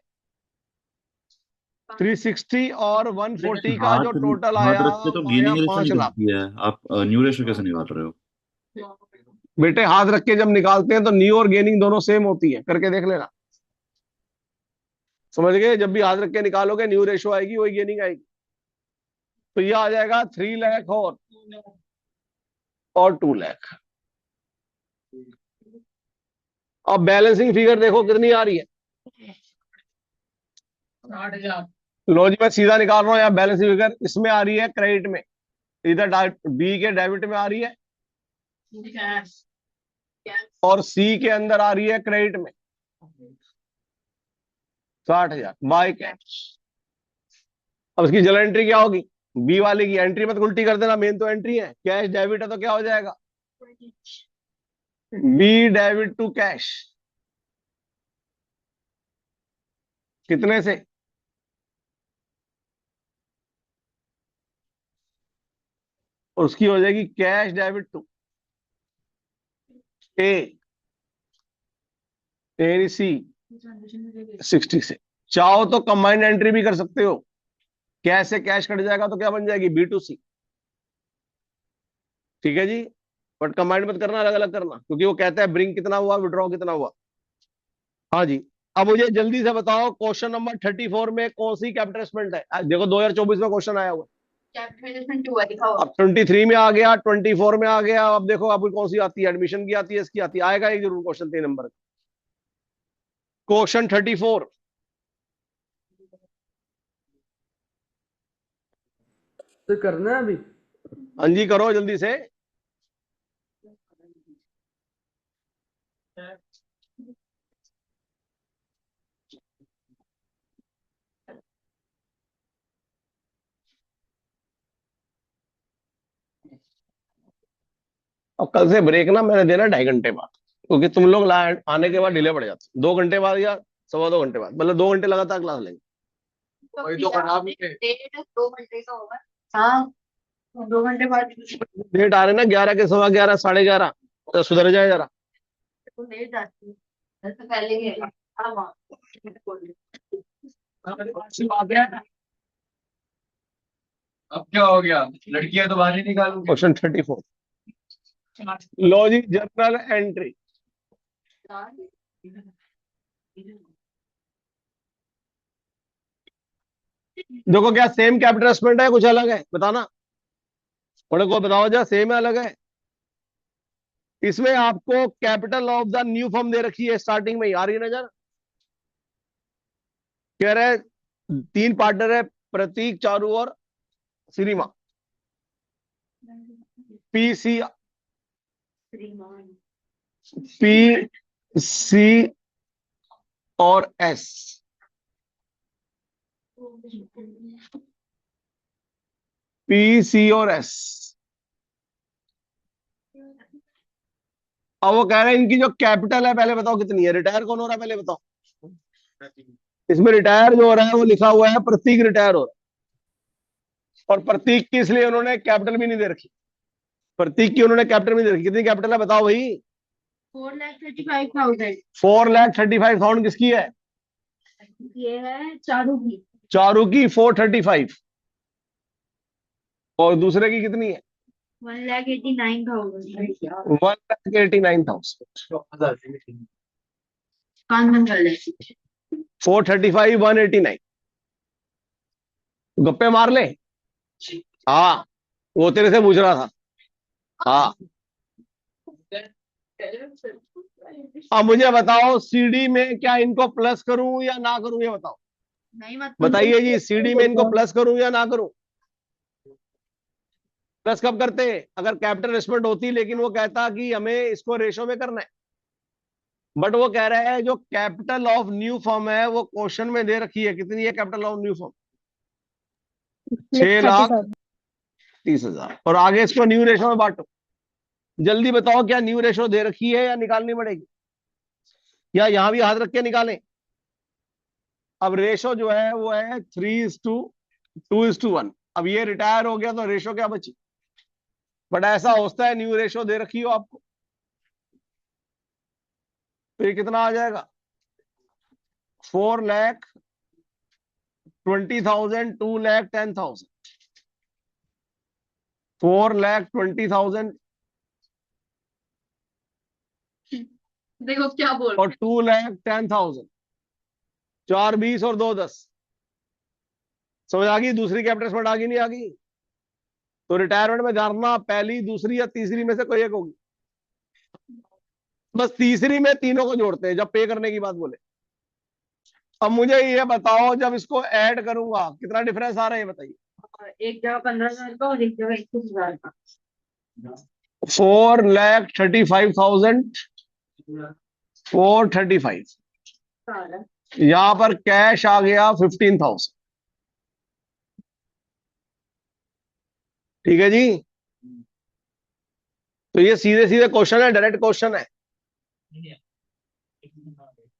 360 और 140 का जो हाथ टोटल हाथ आया रख के तो वो आया गेनिंग रेशो 5 लाख। निकलती है, आप न्यू रेशो कैसे निकाल रहे हो? बेटे हाथ रख के जब निकालते हैं तो न्यू और गेनिंग दोनों सेम होती है, करके देख लेना। समझ गए? जब भी हाथ रख के निकालोगे न्यू रेशो आएगी, वही गेनिंग आएगी। तो ये आ जाएगा 3 लाख और 2 लाख। अब बैलेंसिंग फिगर देखो कितनी आ रही है। 60,000। लो जी, मैं सीधा निकाल रहा हूँ यहाँ बैलेंसिंग फिगर, इसमें आ रही है क्रेडिट में, इधर बी के डेबिट में आ रही है कैश। और सी के अंदर आ रही है क्रेडिट में 60,000 बाय कैश। अब इसकी जल एंट्री क्या होगी? बी वाले की एंट्री मत उल्टी कर देना, मेन तो एंट्री है, कैश डेबिट है तो क्या हो जाएगा, बी डेबिट टू कैश। कितने से? और उसकी हो जाएगी कैश डेबिट टू ए, सी 60 से। चाहो तो कंबाइंड एंट्री भी कर सकते हो, कैश से कैश कट जाएगा तो क्या बन जाएगी B2C। ठीक है जी, बट कंबाइंड मत करना, अलग अलग करना, क्योंकि वो कहता है ब्रिंग कितना हुआ, विड्रॉ कितना हुआ। हाँ जी, अब मुझे जल्दी से बताओ क्वेश्चन नंबर 34 में कौन सी कैपिटल स्पेंट है? देखो 2024 में क्वेश्चन आया हुआ है। कैपिटलाइजेशन 2 है लिखा हुआ। अब 23 में आ गया, 24 में आ गया, अब देखो अब कौन सी आती है, एडमिशन की आती है, इसकी आती है, आएगा एक जरूर क्वेश्चन 3 नंबर का। क्वेश्चन 34। तो करना है अभी। हाँ जी, करो जल्दी से। अब कल से ब्रेक ना मैंने देना 2.5 घंटे बाद, क्योंकि तुम लोग आने के बाद डिले पड़ जाती, 2 घंटे बाद या 2.25 घंटे बाद, मतलब 2 घंटे लगातार क्लास लेंगे। वही तो खराब है। डेट 2 घंटे का होगा। हाँ, 2 घंटे बाद। डेट आ रहे ना 11 के, 11:15, 11:30, तो सुधर जाए जरा। तो लेट जाती है, घर से पहले ही है। हाँ, वहाँ। अब क्या हो गया, लड़कियां तो बाहर ही निकालूंगी। क्वेश्चन 34। लो जी, जर्नल एंट्री। देखो क्या सेम कैपिटल स्पेंड है, कुछ अलग है, बताना बड़े को, बताओ जा सेम है अलग है। इसमें आपको capital of the new firm दे रखी है, स्टार्टिंग में ही आ रही है नजर। कह रहे 3 पार्टनर है, प्रतीक, चारू और सीरीमा। PC, PC और S। PC और S। अब वो कह रहे हैं इनकी जो कैपिटल है पहले बताओ कितनी है, रिटायर कौन हो रहा है पहले बताओ। इसमें रिटायर जो हो रहा है वो लिखा हुआ है प्रतीक रिटायर हो रहा और प्रतीक की इसलिए उन्होंने कैपिटल भी नहीं दे रखी, प्रतीक की उन्होंने कैपिटल भी नहीं दे रखी। कितनी कैपिटल है बताओ भाई? 4,35,000। 4,35,000 किसकी है? ये है चारू की। चारू की 435। और दूसरे की कितनी है? 1,89,000। 1,89,000। कान बंद कर ले। 435 189। गप्पे मार ले। हाँ, वो तेरे से पूछ रहा था। हाँ, अब मुझे बताओ सीडी में क्या इनको प्लस करूं या ना करूं, ये बताओ। नहीं मत बताइए जी, सीडी में इनको प्लस करूं या ना करूं? प्लस कब करते? अगर कैपिटल इन्वेस्टमेंट होती, लेकिन वो कहता कि हमें इसको रेशो में करना है। बट वो कह रहा है जो कैपिटल ऑफ न्यू फर्म है वो क्वेश्चन में दे रखी है। कितनी है कैपिटल ऑफ न्यू फर्म? 6,30,000। और आगे इसको न्यू रेशो में बांटो। जल्दी बताओ, क्या न्यू रेशो दे रखी है या निकालनी पड़ेगी, या यहां भी हाथ रख के निकालें? अब रेशो जो है वो है 3:2:1। अब ये रिटायर हो गया तो रेशो क्या बची? बट ऐसा होता है न्यू रेशो दे रखी हो आपको, तो ये कितना आ जाएगा? 4,20,000, 2,10,000, 4,20,000 देखो क्या बोल और 2,10,000। 4 20 और 2 10। समझ आ गई? दूसरी कैपिटल आ गई नहीं आ गई? तो रिटायरमेंट में ध्यान रखना, पहली दूसरी या तीसरी में से कोई एक होगी। बस तीसरी में तीनों को जोड़ते हैं जब पे करने की बात बोले। अब मुझे ये बताओ, जब इसको ऐड करूंगा कितना डिफरेंस आ रहा है ये बताइए। एक जगह 15,000 का और एक जगह 21,000 का। 4,35,000, 435। सारा। यहां पर कैश आ गया 15,000। ठीक है जी? तो ये सीधे सीधे क्वेश्चन है, डायरेक्ट क्वेश्चन है।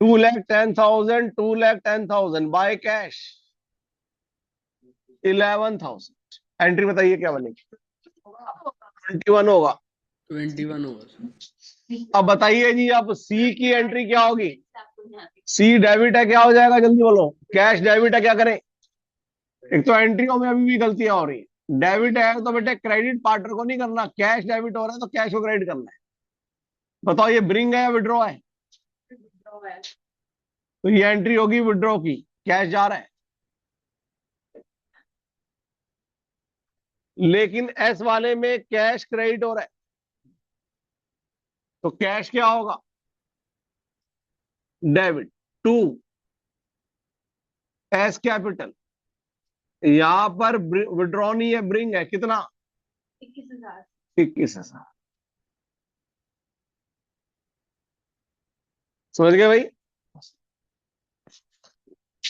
2,10,000, 2,10,000 बाय कैश 11,000। एंट्री बताइए क्या बनेगी? 21 होगा। 21 होगा सर। अब बताइए जी, अब सी की एंट्री क्या होगी? सी डेबिट है, क्या हो जाएगा जल्दी बोलो? कैश डेबिट है, क्या करें? एक तो एंट्रियों में अभी भी गलतियां हो रही है। डेबिट है तो बेटे क्रेडिट पार्टनर को नहीं करना, कैश डेबिट हो रहा है तो कैश को क्रेडिट करना है। बताओ ये ब्रिंग है या विड्रॉ है? तो ये एंट्री होगी विड्रॉ की, कैश जा रहा है। लेकिन एस वाले में कैश क्रेडिट हो रहा है, तो कैश क्या होगा? Debit to S capital. यहां पर विड्रॉ नहीं है, ब्रिंग है। कितना? 21,000। 21,000। समझ गए भाई?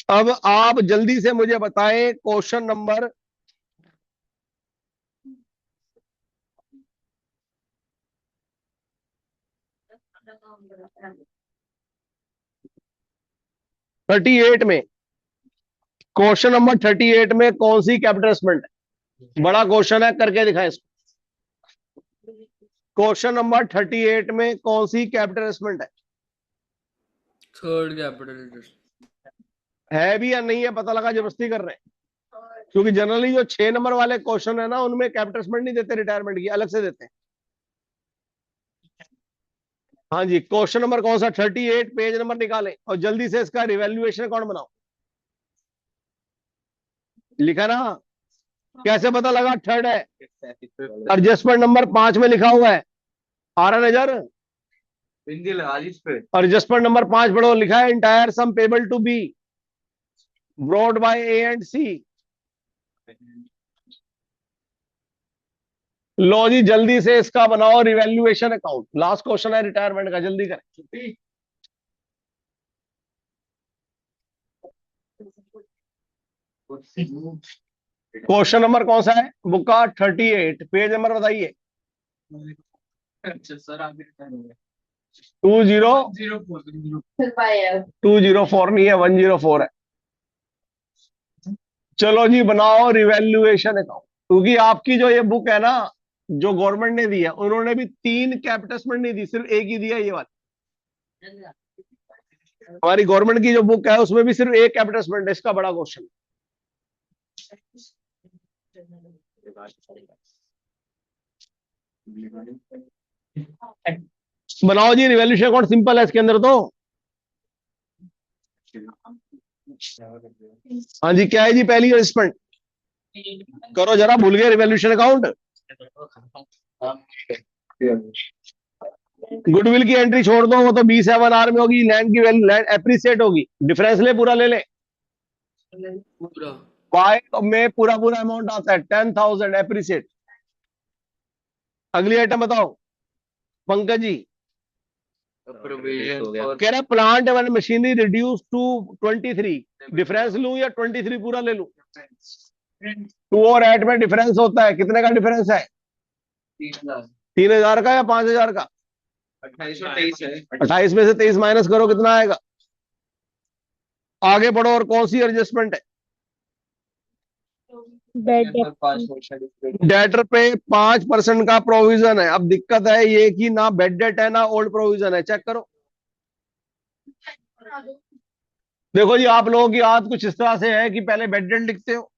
अब आप जल्दी से मुझे बताएं क्वेश्चन नंबर 38 में। क्वेश्चन नंबर 38 में कौन सी कैपिटल इन्वेस्टमेंट है? बड़ा क्वेश्चन है, करके दिखाएं इसको। क्वेश्चन नंबर 38 में कौन सी कैपिटल इन्वेस्टमेंट है? Third capital. है भी या नहीं है पता लगा, जबरदस्ती कर रहे हैं। क्योंकि जनरली जो 6 नंबर वाले क्वेश्चन है ना, उनमें कैपिटल इन्वेस्टमेंट नहीं देते, रिटायरमेंट की अलग से देते हैं। हाँ जी, क्वेश्चन नंबर कौन सा? 38, पेज नंबर निकालें और जल्दी से इसका रिवैल्यूएशन अकाउंट बनाओ। लिखा ना? कैसे पता लगा थर्ड है? एडजस्टमेंट नंबर 5 में लिखा हुआ है, आ रहा नजर? बिंदी लगा दी इस पे। एडजस्टमेंट नंबर 5 पढ़ो, लिखा है entire sum payable to be brought by A and C. लो जी, जल्दी से इसका बनाओ रिवैल्यूएशन अकाउंट। लास्ट क्वेश्चन है रिटायरमेंट का, जल्दी करें। क्वेश्चन नंबर कौन सा है बुक का? 38, पेज नंबर बताइए। अच्छा सर, आप 20 204 नहीं है, 104 है। चलो जी, बनाओ रिवैल्यूएशन अकाउंट। क्योंकि आपकी जो ये बुक है ना, जो गवर्नमेंट ने दी है, उन्होंने भी 3 कैपिटल नहीं दी, सिर्फ एक ही दिया ये वाला। हमारी गवर्नमेंट की जो बुक है उसमें भी सिर्फ एक कैपिटल है, इसका बड़ा क्वेश्चन। बनाओ जी रिवॉल्यूशन अकाउंट, सिंपल है इसके अंदर तो। हाँ जी, क्या है जी पहली एडजस्टमेंट? करो जरा, भूल गए रिवॉल्यूशन अकाउंट। गुडविल की एंट्री छोड़ दो, वो तो B7R में होगी। लैंड की वैल्यू, लैंड एप्रिसिएट होगी। डिफरेंस ले, पूरा ले ले। पूरा बाय में पूरा पूरा अमाउंट आता है 10,000 एप्रिसिएट। अगली आइटम बताओ पंकज जी। प्रोविजन कह रहा plant and machinery reduce to 23। Difference लूं या 23 पूरा ले लूं? 2 और 8 में डिफरेंस होता है, कितने का डिफरेंस है? 3,000 का या 5,000 का? 2823 है। 28 में से 23 माइनस करो, कितना आएगा? आगे बढ़ो, और कौन सी एडजस्टमेंट है? डेटर पे 5% का प्रोविजन है। अब दिक्कत है ये कि ना बेड डेट है ना ओल्ड प्रोविजन है। चेक करो। देखो जी, आप लोगों की आदत कुछ इस तरह से है कि पहले बेड डेट लिखते हो,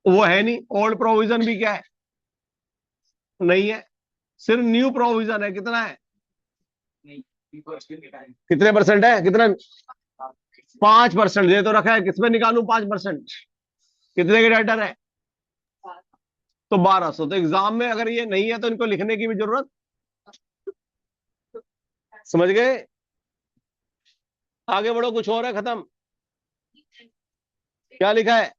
वो है नहीं। ओल्ड प्रोविजन भी क्या है? नहीं है। सिर्फ न्यू प्रोविजन है। कितना है? कितने परसेंट है? कितना? 5% दे तो रखा है, किसमें निकालूं 5%? कितने के डेटर है? तो 1,200। तो एग्जाम में अगर ये नहीं है तो इनको लिखने की भी जरूरत, समझ गए? आगे बढ़ो, कुछ और है? खत्म? क्या लिखा है?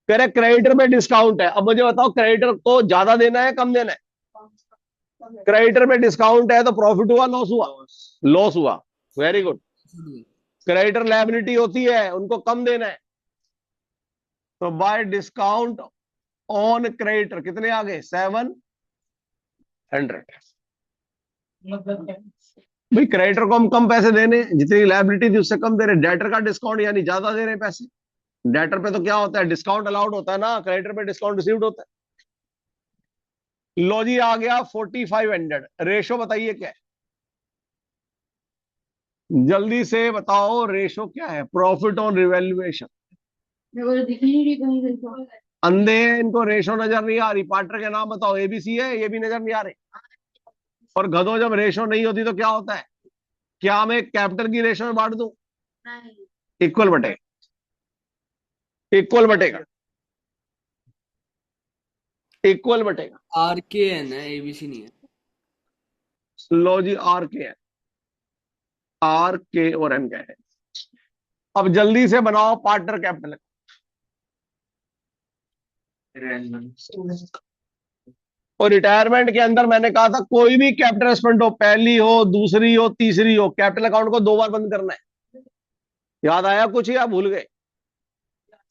कह रहे क्रेडिटर में डिस्काउंट है। अब मुझे बताओ, क्रेडिटर को ज्यादा देना है कम देना है? क्रेडिटर में डिस्काउंट है तो प्रॉफिट हुआ लॉस हुआ? लॉस हुआ। Very good. क्रेडिटर लायबिलिटी होती है, उनको कम देना है। तो बाय डिस्काउंट ऑन क्रेडिटर कितने आ गए? 700। भाई क्रेडिटर को हम कम पैसे देने, जितनी लायबिलिटी थी उससे कम दे रहे। डेटर का डिस्काउंट यानी ज्यादा दे रहे हैं पैसे। डेटर पे तो क्या होता है? डिस्काउंट अलाउड होता है ना, क्रेडिटर पे डिस्काउंट रिसीव्ड होता है। लो जी, आ गया 4500। रेशो बताइए क्या है? जल्दी से बताओ, रेशो क्या है? Profit on revaluation. दिख नहीं रही कहीं देखो। अंधे हैं, इनको रेशो नजर नहीं आ रही। पार्टनर के नाम बताओ। ABC है, ये भी नजर नहीं आ रहे। और गधो, जब रेशो नहीं होती तो क्या होता है? क्या मैं कैपिटल की रेशो में बांट दूं? इक्वल बटेगा। इक्वल बटेगा। इक्वल बटेगा। RKN है, ABC नहीं है। लो जी, RK है। RK और M का है। अब जल्दी से बनाओ पार्टनर कैपिटल। और रिटायरमेंट के अंदर मैंने कहा था कोई भी कैपिटल स्पेंड हो, पहली हो, दूसरी हो, तीसरी हो, कैपिटल अकाउंट को 2 बार बंद करना है। याद आया कुछ या भूल गए?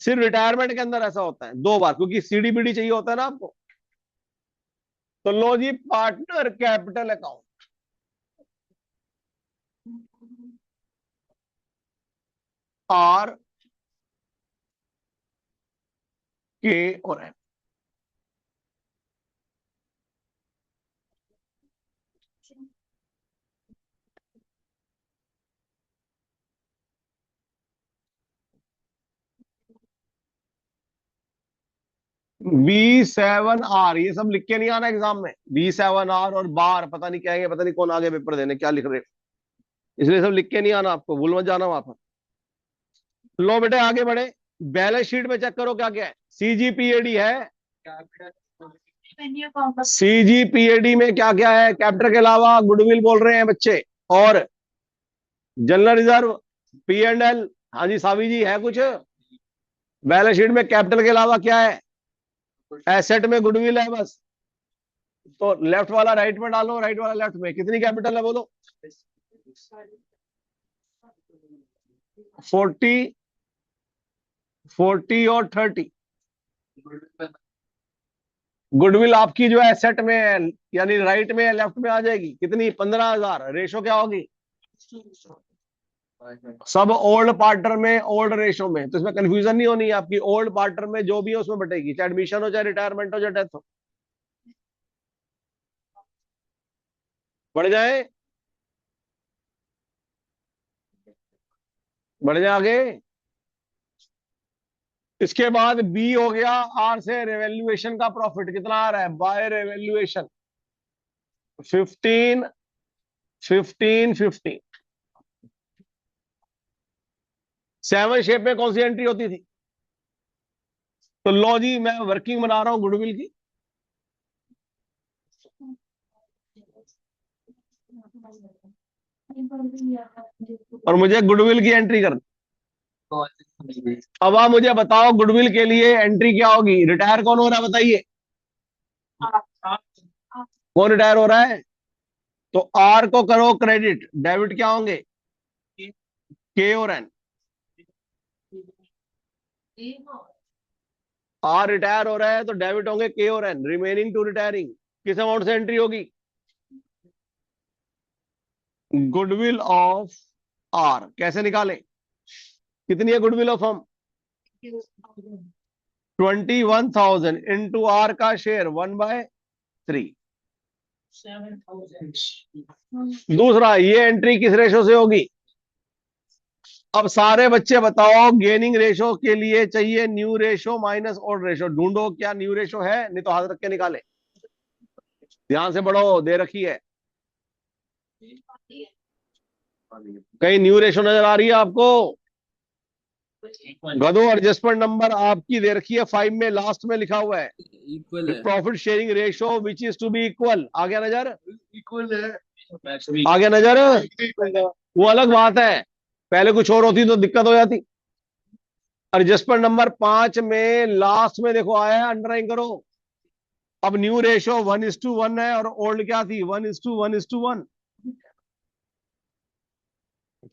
सिर्फ रिटायरमेंट के अंदर ऐसा होता है 2 बार, क्योंकि CDBD चाहिए होता है ना आपको। तो लो जी, पार्टनर कैपिटल अकाउंट RK और M। B7R, ये सब लिख के नहीं आना एग्जाम में। B7R और बार पता नहीं क्या है, पता नहीं कौन आगे पेपर देने क्या लिख रहे, इसलिए सब लिख के नहीं आना आपको, भूल मत जाना वहां पर। लो बेटे आगे बढ़े। बैलेंस शीट में चेक करो क्या क्या है। CGPAD है। CGPAD में क्या क्या है? कैपिटल के अलावा गुडविल बोल रहे हैं बच्चे, और जनरल रिजर्व, P&L। हाँ जी सावी जी, है कुछ? बैलेंस शीट में कैपिटल के अलावा क्या है? एसेट में गुडविल है बस। तो लेफ्ट वाला राइट में डालो, राइट वाला लेफ्ट में। कितनी कैपिटल है बोलो? 40, 40 और 30। गुडविल आपकी जो है एसेट में है, यानी राइट में है, लेफ्ट में आ जाएगी। कितनी? 15,000। रेशो क्या होगी? सब ओल्ड पार्टनर में, ओल्ड रेशो में, तो इसमें कंफ्यूजन नहीं होनी है आपकी। ओल्ड पार्टनर में जो भी है उसमें बटेगी, चाहे एडमिशन हो, चाहे रिटायरमेंट हो, चाहे डेथ हो। बढ़ जाए, बढ़ जाए आगे। इसके बाद बी हो गया, आर से रेवैल्यूएशन का प्रॉफिट कितना आ रहा है बाय रेवैल्यूएशन, 15 15 15। 7 शेप में कौन सी एंट्री होती थी? तो लो जी, मैं वर्किंग बना रहा हूं गुडविल की। और मुझे गुडविल की एंट्री करनी। अब आप मुझे बताओ गुडविल के लिए एंट्री क्या होगी? रिटायर कौन हो रहा है बताइए? कौन रिटायर हो रहा है? तो आर को करो क्रेडिट, डेबिट क्या होंगे? के और एन। आर रिटायर हो रहा है तो डेबिट होंगे के और एन, रिमेनिंग टू रिटायरिंग। किस अमाउंट से एंट्री होगी? Goodwill of R. कैसे निकालें? कितनी है गुडविल ऑफ हम? 21,000 इंटू आर का शेयर 1/3। दूसरा, ये एंट्री किस रेशो से होगी? अब सारे बच्चे बताओ, गेनिंग रेशो के लिए चाहिए new ratio minus old ratio. ढूंढो क्या न्यू रेशो है, नहीं तो हाथ रख के निकाले। ध्यान से पढ़ो, दे रखी है कहीं न्यू रेशो नजर आ रही है आपको? गधो, एडजस्टमेंट नंबर आपकी दे रखी है 5 में, लास्ट में लिखा हुआ है इक्वल है। Profit sharing ratio which is to be equal. आ गया नजर? इक्वल है। आ गया नजर? वो अलग बात है, पहले कुछ और होती तो दिक्कत हो जाती। एडजस्टमेंट नंबर 5 में लास्ट में देखो आया है, अंडरलाइन करो। अब न्यू रेशो 1:1 है और ओल्ड क्या थी? 1:1:1।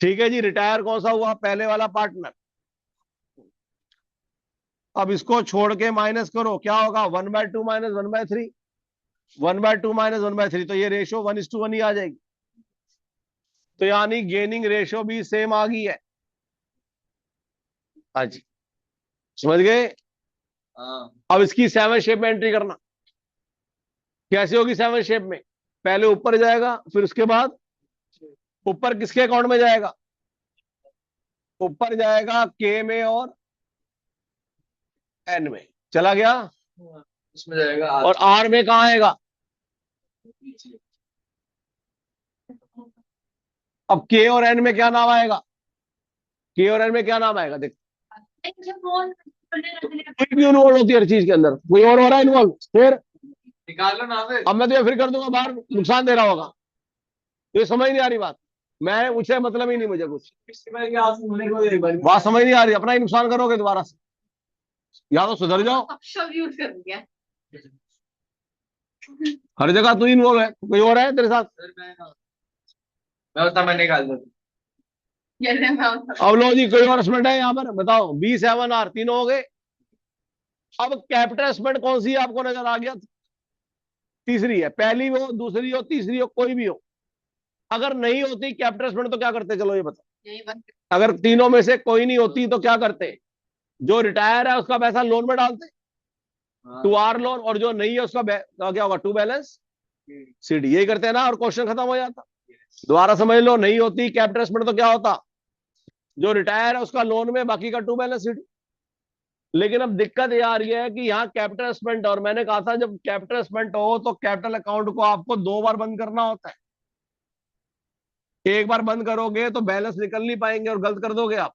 ठीक है जी। रिटायर कौन सा हुआ? पहले वाला पार्टनर। अब इसको छोड़ के माइनस करो, क्या होगा? 1/2 माइनस 1/3। 1/2 माइनस 1/3, तो ये रेशो 1:1 ही आ जाएगी। तो यानी गेनिंग रेशो भी सेम आ गई है। हाँ जी, समझ गए? अब इसकी 7 शेप में एंट्री करना। कैसे होगी 7 शेप में? पहले ऊपर जाएगा, फिर उसके बाद ऊपर किसके अकाउंट में जाएगा? ऊपर जाएगा के में और एन में, चला गया। इसमें जाएगा और आर में कहां आएगा? अब के और एन में क्या नाम आएगा? के और एन में क्या नाम आएगा? देख, कोई भी इन्वॉल्व होती है हर चीज के अंदर, कोई और हो रहा है इन्वॉल्व, फिर निकाल लो ना फिर। अब मैं तो ये फिर कर दूंगा बाहर, नुकसान दे रहा होगा। तो ये समझ नहीं आ रही बात, मैं मुझसे मतलब ही नहीं, मुझे कुछ बात समझ नहीं आ रही। अपना ही नुकसान करोगे दोबारा से, या तो सुधर जाओ। शब्द यूज कर दिया। हर जगह तू इन्वॉल्व है, कोई और है तेरे साथ? मैं निकाल दूँ। अब लो जी, कोई और स्टूडेंट है यहाँ पर? बताओ। B7R तीनों हो गए। अब कैपिटल स्पेंड कौन सी है आपको नजर आ गया? तीसरी है। पहली हो, दूसरी हो, तीसरी हो, कोई भी हो। अगर नहीं होती कैपिटल स्पेंड तो क्या करते? चलो ये बताओ। अगर तीनों में से कोई नहीं होती तो क्या करते? जो रिटायर है उसका पैसा लोन में डालते, टू आर लोन, और जो नहीं है उसका क्या होगा? To balance CD. यही करते हैं ना, और क्वेश्चन खत्म हो जाता। दोबारा समझ लो, नहीं होती कैपिटल स्पेंड तो क्या होता? जो रिटायर है उसका लोन में, बाकी का टू बैलेंस सीडी। लेकिन अब दिक्कत ये आ रही है कि यहाँ कैपिटल स्पेंड, और मैंने कहा था जब कैपिटल स्पेंड हो तो कैपिटल अकाउंट को आपको 2 बार बंद करना होता है। एक बार बंद करोगे तो बैलेंस निकल नहीं पाएंगे और गलत कर दोगे आप।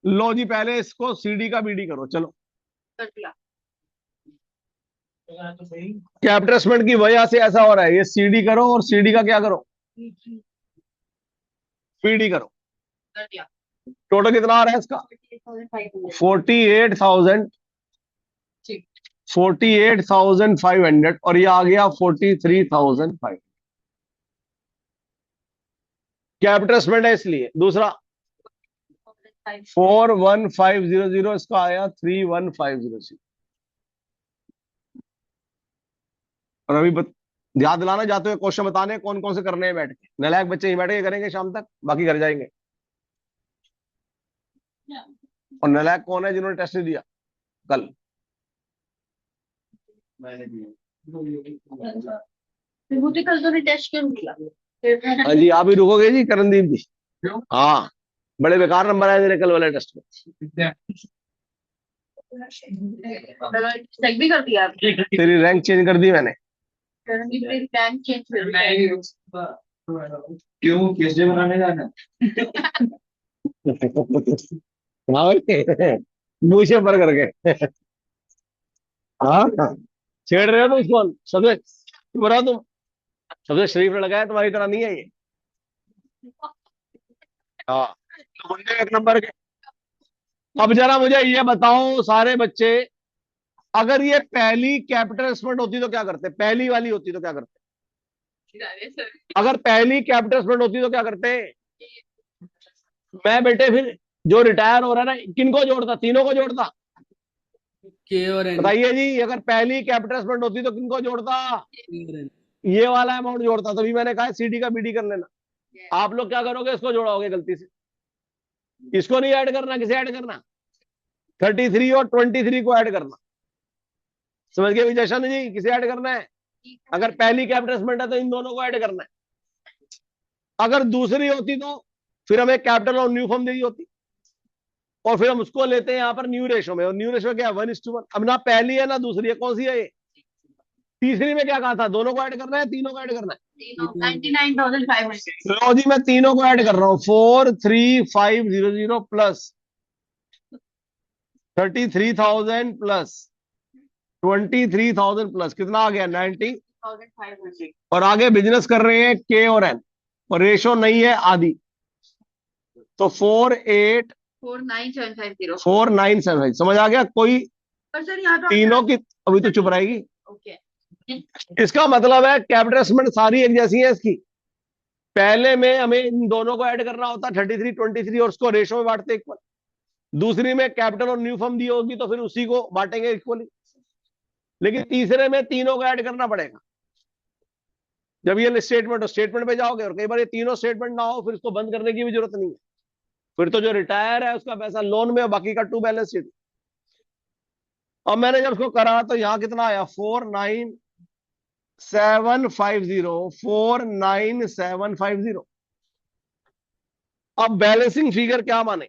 लो जी, पहले इसको सीडी का बीडी करो। चलो, कैपिटल स्पेंड की वजह से ऐसा हो रहा है, ये सीडी करो और सीडी का क्या करो? पीडी करो। टोटल कितना आ रहा है इसका? 48,000, 48,500, और ये आ गया 43,500। कैपिटल स्पेंड है इसलिए। दूसरा 41500, इसका आया 31,500। और अभी याद दिलाना जाते हुए क्वेश्चन बताने कौन कौन से करने हैं बैठ के। नालायक बच्चे ही बैठ के करेंगे शाम तक, बाकी घर जाएंगे। और नालायक कौन है जिन्होंने टेस्ट नहीं दिया कल? विभूति कल तो टेस्ट क्यों किया? हाँ जी, आप ही रुकोगे जी करणदीप जी। क्यों? हाँ, बड़े बेकार नंबर आए मेरे कल वाले टेस्ट में। चेक भी कर दिया आपने? तेरी रैंक चेंज कर दी मैंने। रणदीप बैंक चेंज कर दिया। क्यों कैसे बनाने जाना? हाँ भाई, मुझे पर करके। हाँ हाँ। छेड़ रहे हो तुम इसको, सबसे चुप रहो तुम। सबसे शरीफ लड़का है, तुम्हारी तरह नहीं है ये। हाँ, तो मुंडे एक नंबर के। अब जरा मुझे ये बताओ सारे बच्चे, अगर ये पहली कैपिटल स्पॉट होती तो क्या करते? पहली वाली होती तो क्या करते? अगर पहली कैपिटल स्पॉट होती तो क्या करते? मैं बेटे फिर जो रिटायर हो रहा है ना, किनको जोड़ता? तीनों को जोड़ता। के और एन। बताइए जी, अगर पहली कैपिटल स्पॉट होती तो किनको जोड़ता? के और एन। ये वाला अमाउंट जोड़ता। तभी मैंने कहा सीडी का बीडी कर लेना। आप लोग क्या करोगे? इसको जोड़ोगे गलती से। इसको नहीं ऐड करना, किसे ऐड करना? 33 और 23 को ऐड करना। समझ गए विजयशन जी? किसे ऐड करना है? अगर पहली कैपिटल स्पॉट है तो इन दोनों को ऐड करना है। अगर दूसरी होती तो फिर हमें कैपिटल और न्यू फॉर्म देनी होती, और फिर हम उसको लेते हैं यहाँ पर न्यू रेशो में। और न्यू रेशो क्या है? 1:1। अब ना पहली है ना दूसरी है, कौन सी है ये? तीसरी में क्या कहा था? दोनों को ऐड करना है, तीनों को ऐड करना है? 99,500। लो जी, मैं तीनों को ऐड कर रहा हूं। 43500 प्लस 33,000 प्लस 23,000 प्लस कितना आ गया? 90। 500। और आगे बिजनेस कर रहे हैं के और एन, और रेशो नहीं है आदि, तो 49750। 4975। समझ आ गया? कोई पर सर यहाँ तो तीनों की अभी तो चुप रहेगी। ओके। इसका मतलब है कैपिटल एस्टिमेट सारी एक जैसी है इसकी। पहले में हमें इन दोनों को ऐड करना होता 33 23 और उसको रेशो में बांटते इक्वल। दूसरी में कैपिटल और न्यू फॉर्म दी होगी तो फिर उसी को बांटेंगे इक्वली। लेकिन तीसरे में तीनों को ऐड करना पड़ेगा। जब ये स्टेटमेंट हो, स्टेटमेंट पे जाओगे और कई बार ये तीनों स्टेटमेंट ना हो, फिर इसको बंद करने की भी जरूरत नहीं है। फिर तो जो रिटायर है उसका पैसा लोन में और बाकी का टू बैलेंस शीट। अब मैंने जब उसको करा तो यहां कितना आया? 49750। अब बैलेंसिंग फिगर क्या माने?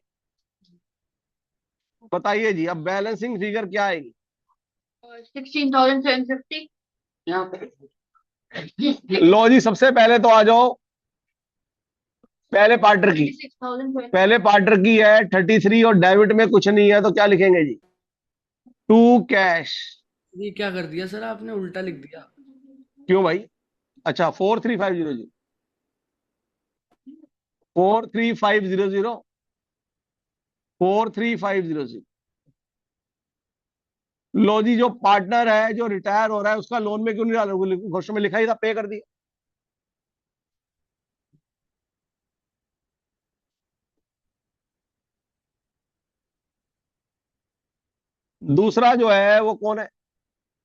बताइए जी, अब बैलेंसिंग फिगर क्या आएगी? 16,750 यहाँ पे। लो जी, सबसे पहले तो आ जाओ पहले पार्टर की। 36,750। पहले पार्टर की है 33 और डेबिट में कुछ नहीं है, तो क्या लिखेंगे जी? To cash. ये क्या कर दिया सर आपने? उल्टा लिख दिया। क्यों भाई? अच्छा, 43500 43500 43500। लो जी, जो पार्टनर है जो रिटायर हो रहा है उसका लोन में क्यों नहीं डाला? घोषणा में लिखा ही था, पे कर दिया। दूसरा जो है वो कौन है?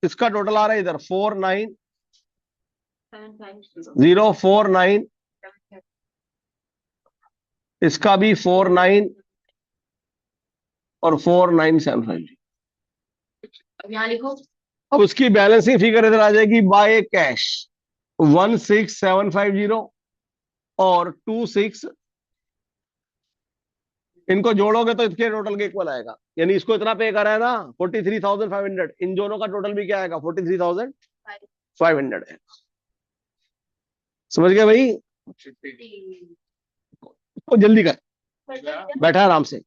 इसका टोटल आ रहा है इधर 750। 49049। इसका भी 49 और 4975। अब यहाँ लिखो। अब उसकी बैलेंसिंग फिगर इधर आ जाएगी बाय कैश 16750 और 26। इनको जोड़ोगे तो इसके टोटल के इक्वल आएगा। यानी इसको इतना पे करा है ना 43,500, इन दोनों का टोटल भी क्या आएगा? 43,500 है। समझ गए भाई? तो जल्दी कर, बैठा आराम से।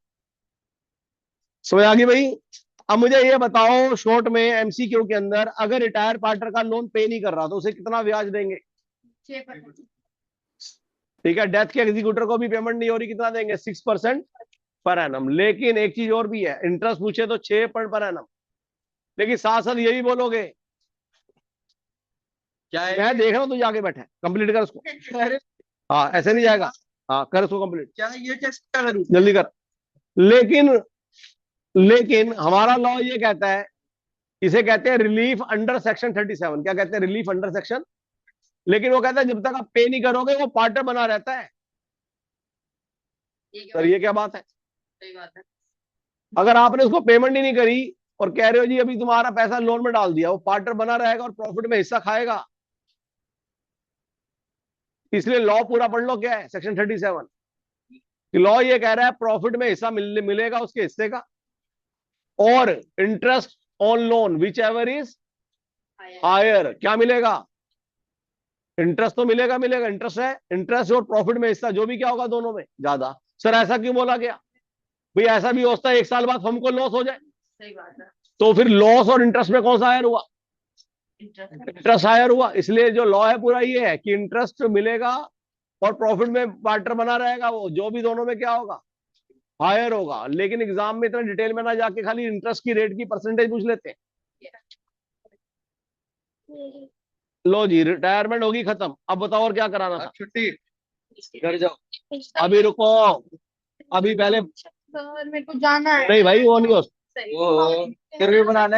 समझ आ गई भाई? अब मुझे ये बताओ, शॉर्ट में एमसीक्यू के अंदर अगर रिटायर पार्टनर का लोन पे नहीं कर रहा तो उसे कितना ब्याज देंगे? 6%। ठीक है, डेथ के एग्जीक्यूटर को भी पेमेंट नहीं हो रही, कितना देंगे? 6% पर एनम। लेकिन एक चीज और भी है, इंटरेस्ट पूछे तो 6% पर एनम। लेकिन साथ साथ ये भी बोलोगे क्या है? मैं देख रहा हूं तू जाके बैठा है, कंप्लीट कर उसको। हाँ, ऐसे नहीं जाएगा। हाँ, कर उसको कंप्लीट, क्या ये टेस्ट क्या करूं? जल्दी कर। लेकिन हमारा लॉ ये कहता है, इसे कहते हैं रिलीफ अंडर सेक्शन 37। क्या कहते हैं? रिलीफ अंडर सेक्शन लेकिन वो कहता है जब तक आप पे नहीं करोगे वो पार्टनर बना रहता है। सर ये क्या बात है? सही बात है। अगर आपने उसको पेमेंट ही नहीं करी और कह रहे हो जी अभी तुम्हारा पैसा लोन में डाल दिया, वो पार्टनर बना रहेगा और प्रॉफिट में हिस्सा खाएगा। इसलिए लॉ पूरा पढ़ लो, क्या है सेक्शन 37। लॉ ये कह रहा है प्रॉफिट में हिस्सा मिलेगा उसके हिस्से का, और interest on loan whichever is higher, क्या मिलेगा? इंटरेस्ट तो मिलेगा मिलेगा, इंटरेस्ट है, इंटरेस्ट और प्रॉफिट में हिस्सा जो भी क्या होगा दोनों में ज्यादा। सर ऐसा क्यों बोला गया? भाई ऐसा भी होता है एक साल बाद हमको लॉस हो जाए, सही बात है। तो फिर लॉस और इंटरेस्ट में कौन सा हायर हुआ? इंटरेस्ट। इंटरेस्ट हायर हुआ। इसलिए जो लॉ है पूरा ये है कि इंटरेस्ट मिलेगा और प्रॉफिट में पार्टनर बना रहेगा, वो जो भी दोनों में क्या होगा, हायर होगा। लेकिन एग्जाम में इतना डिटेल में ना जाके खाली इंटरेस्ट की रेट की परसेंटेज पूछ लेते हैं। लो जी, रिटायरमेंट होगी खत्म। अब बताओ और क्या कराना था? अब छुट्टी, घर जाओ। अभी रुको, अभी पहले सर मेरे को जाना है। नहीं भाई वो नहीं हो सही। वो फिर भी बनाने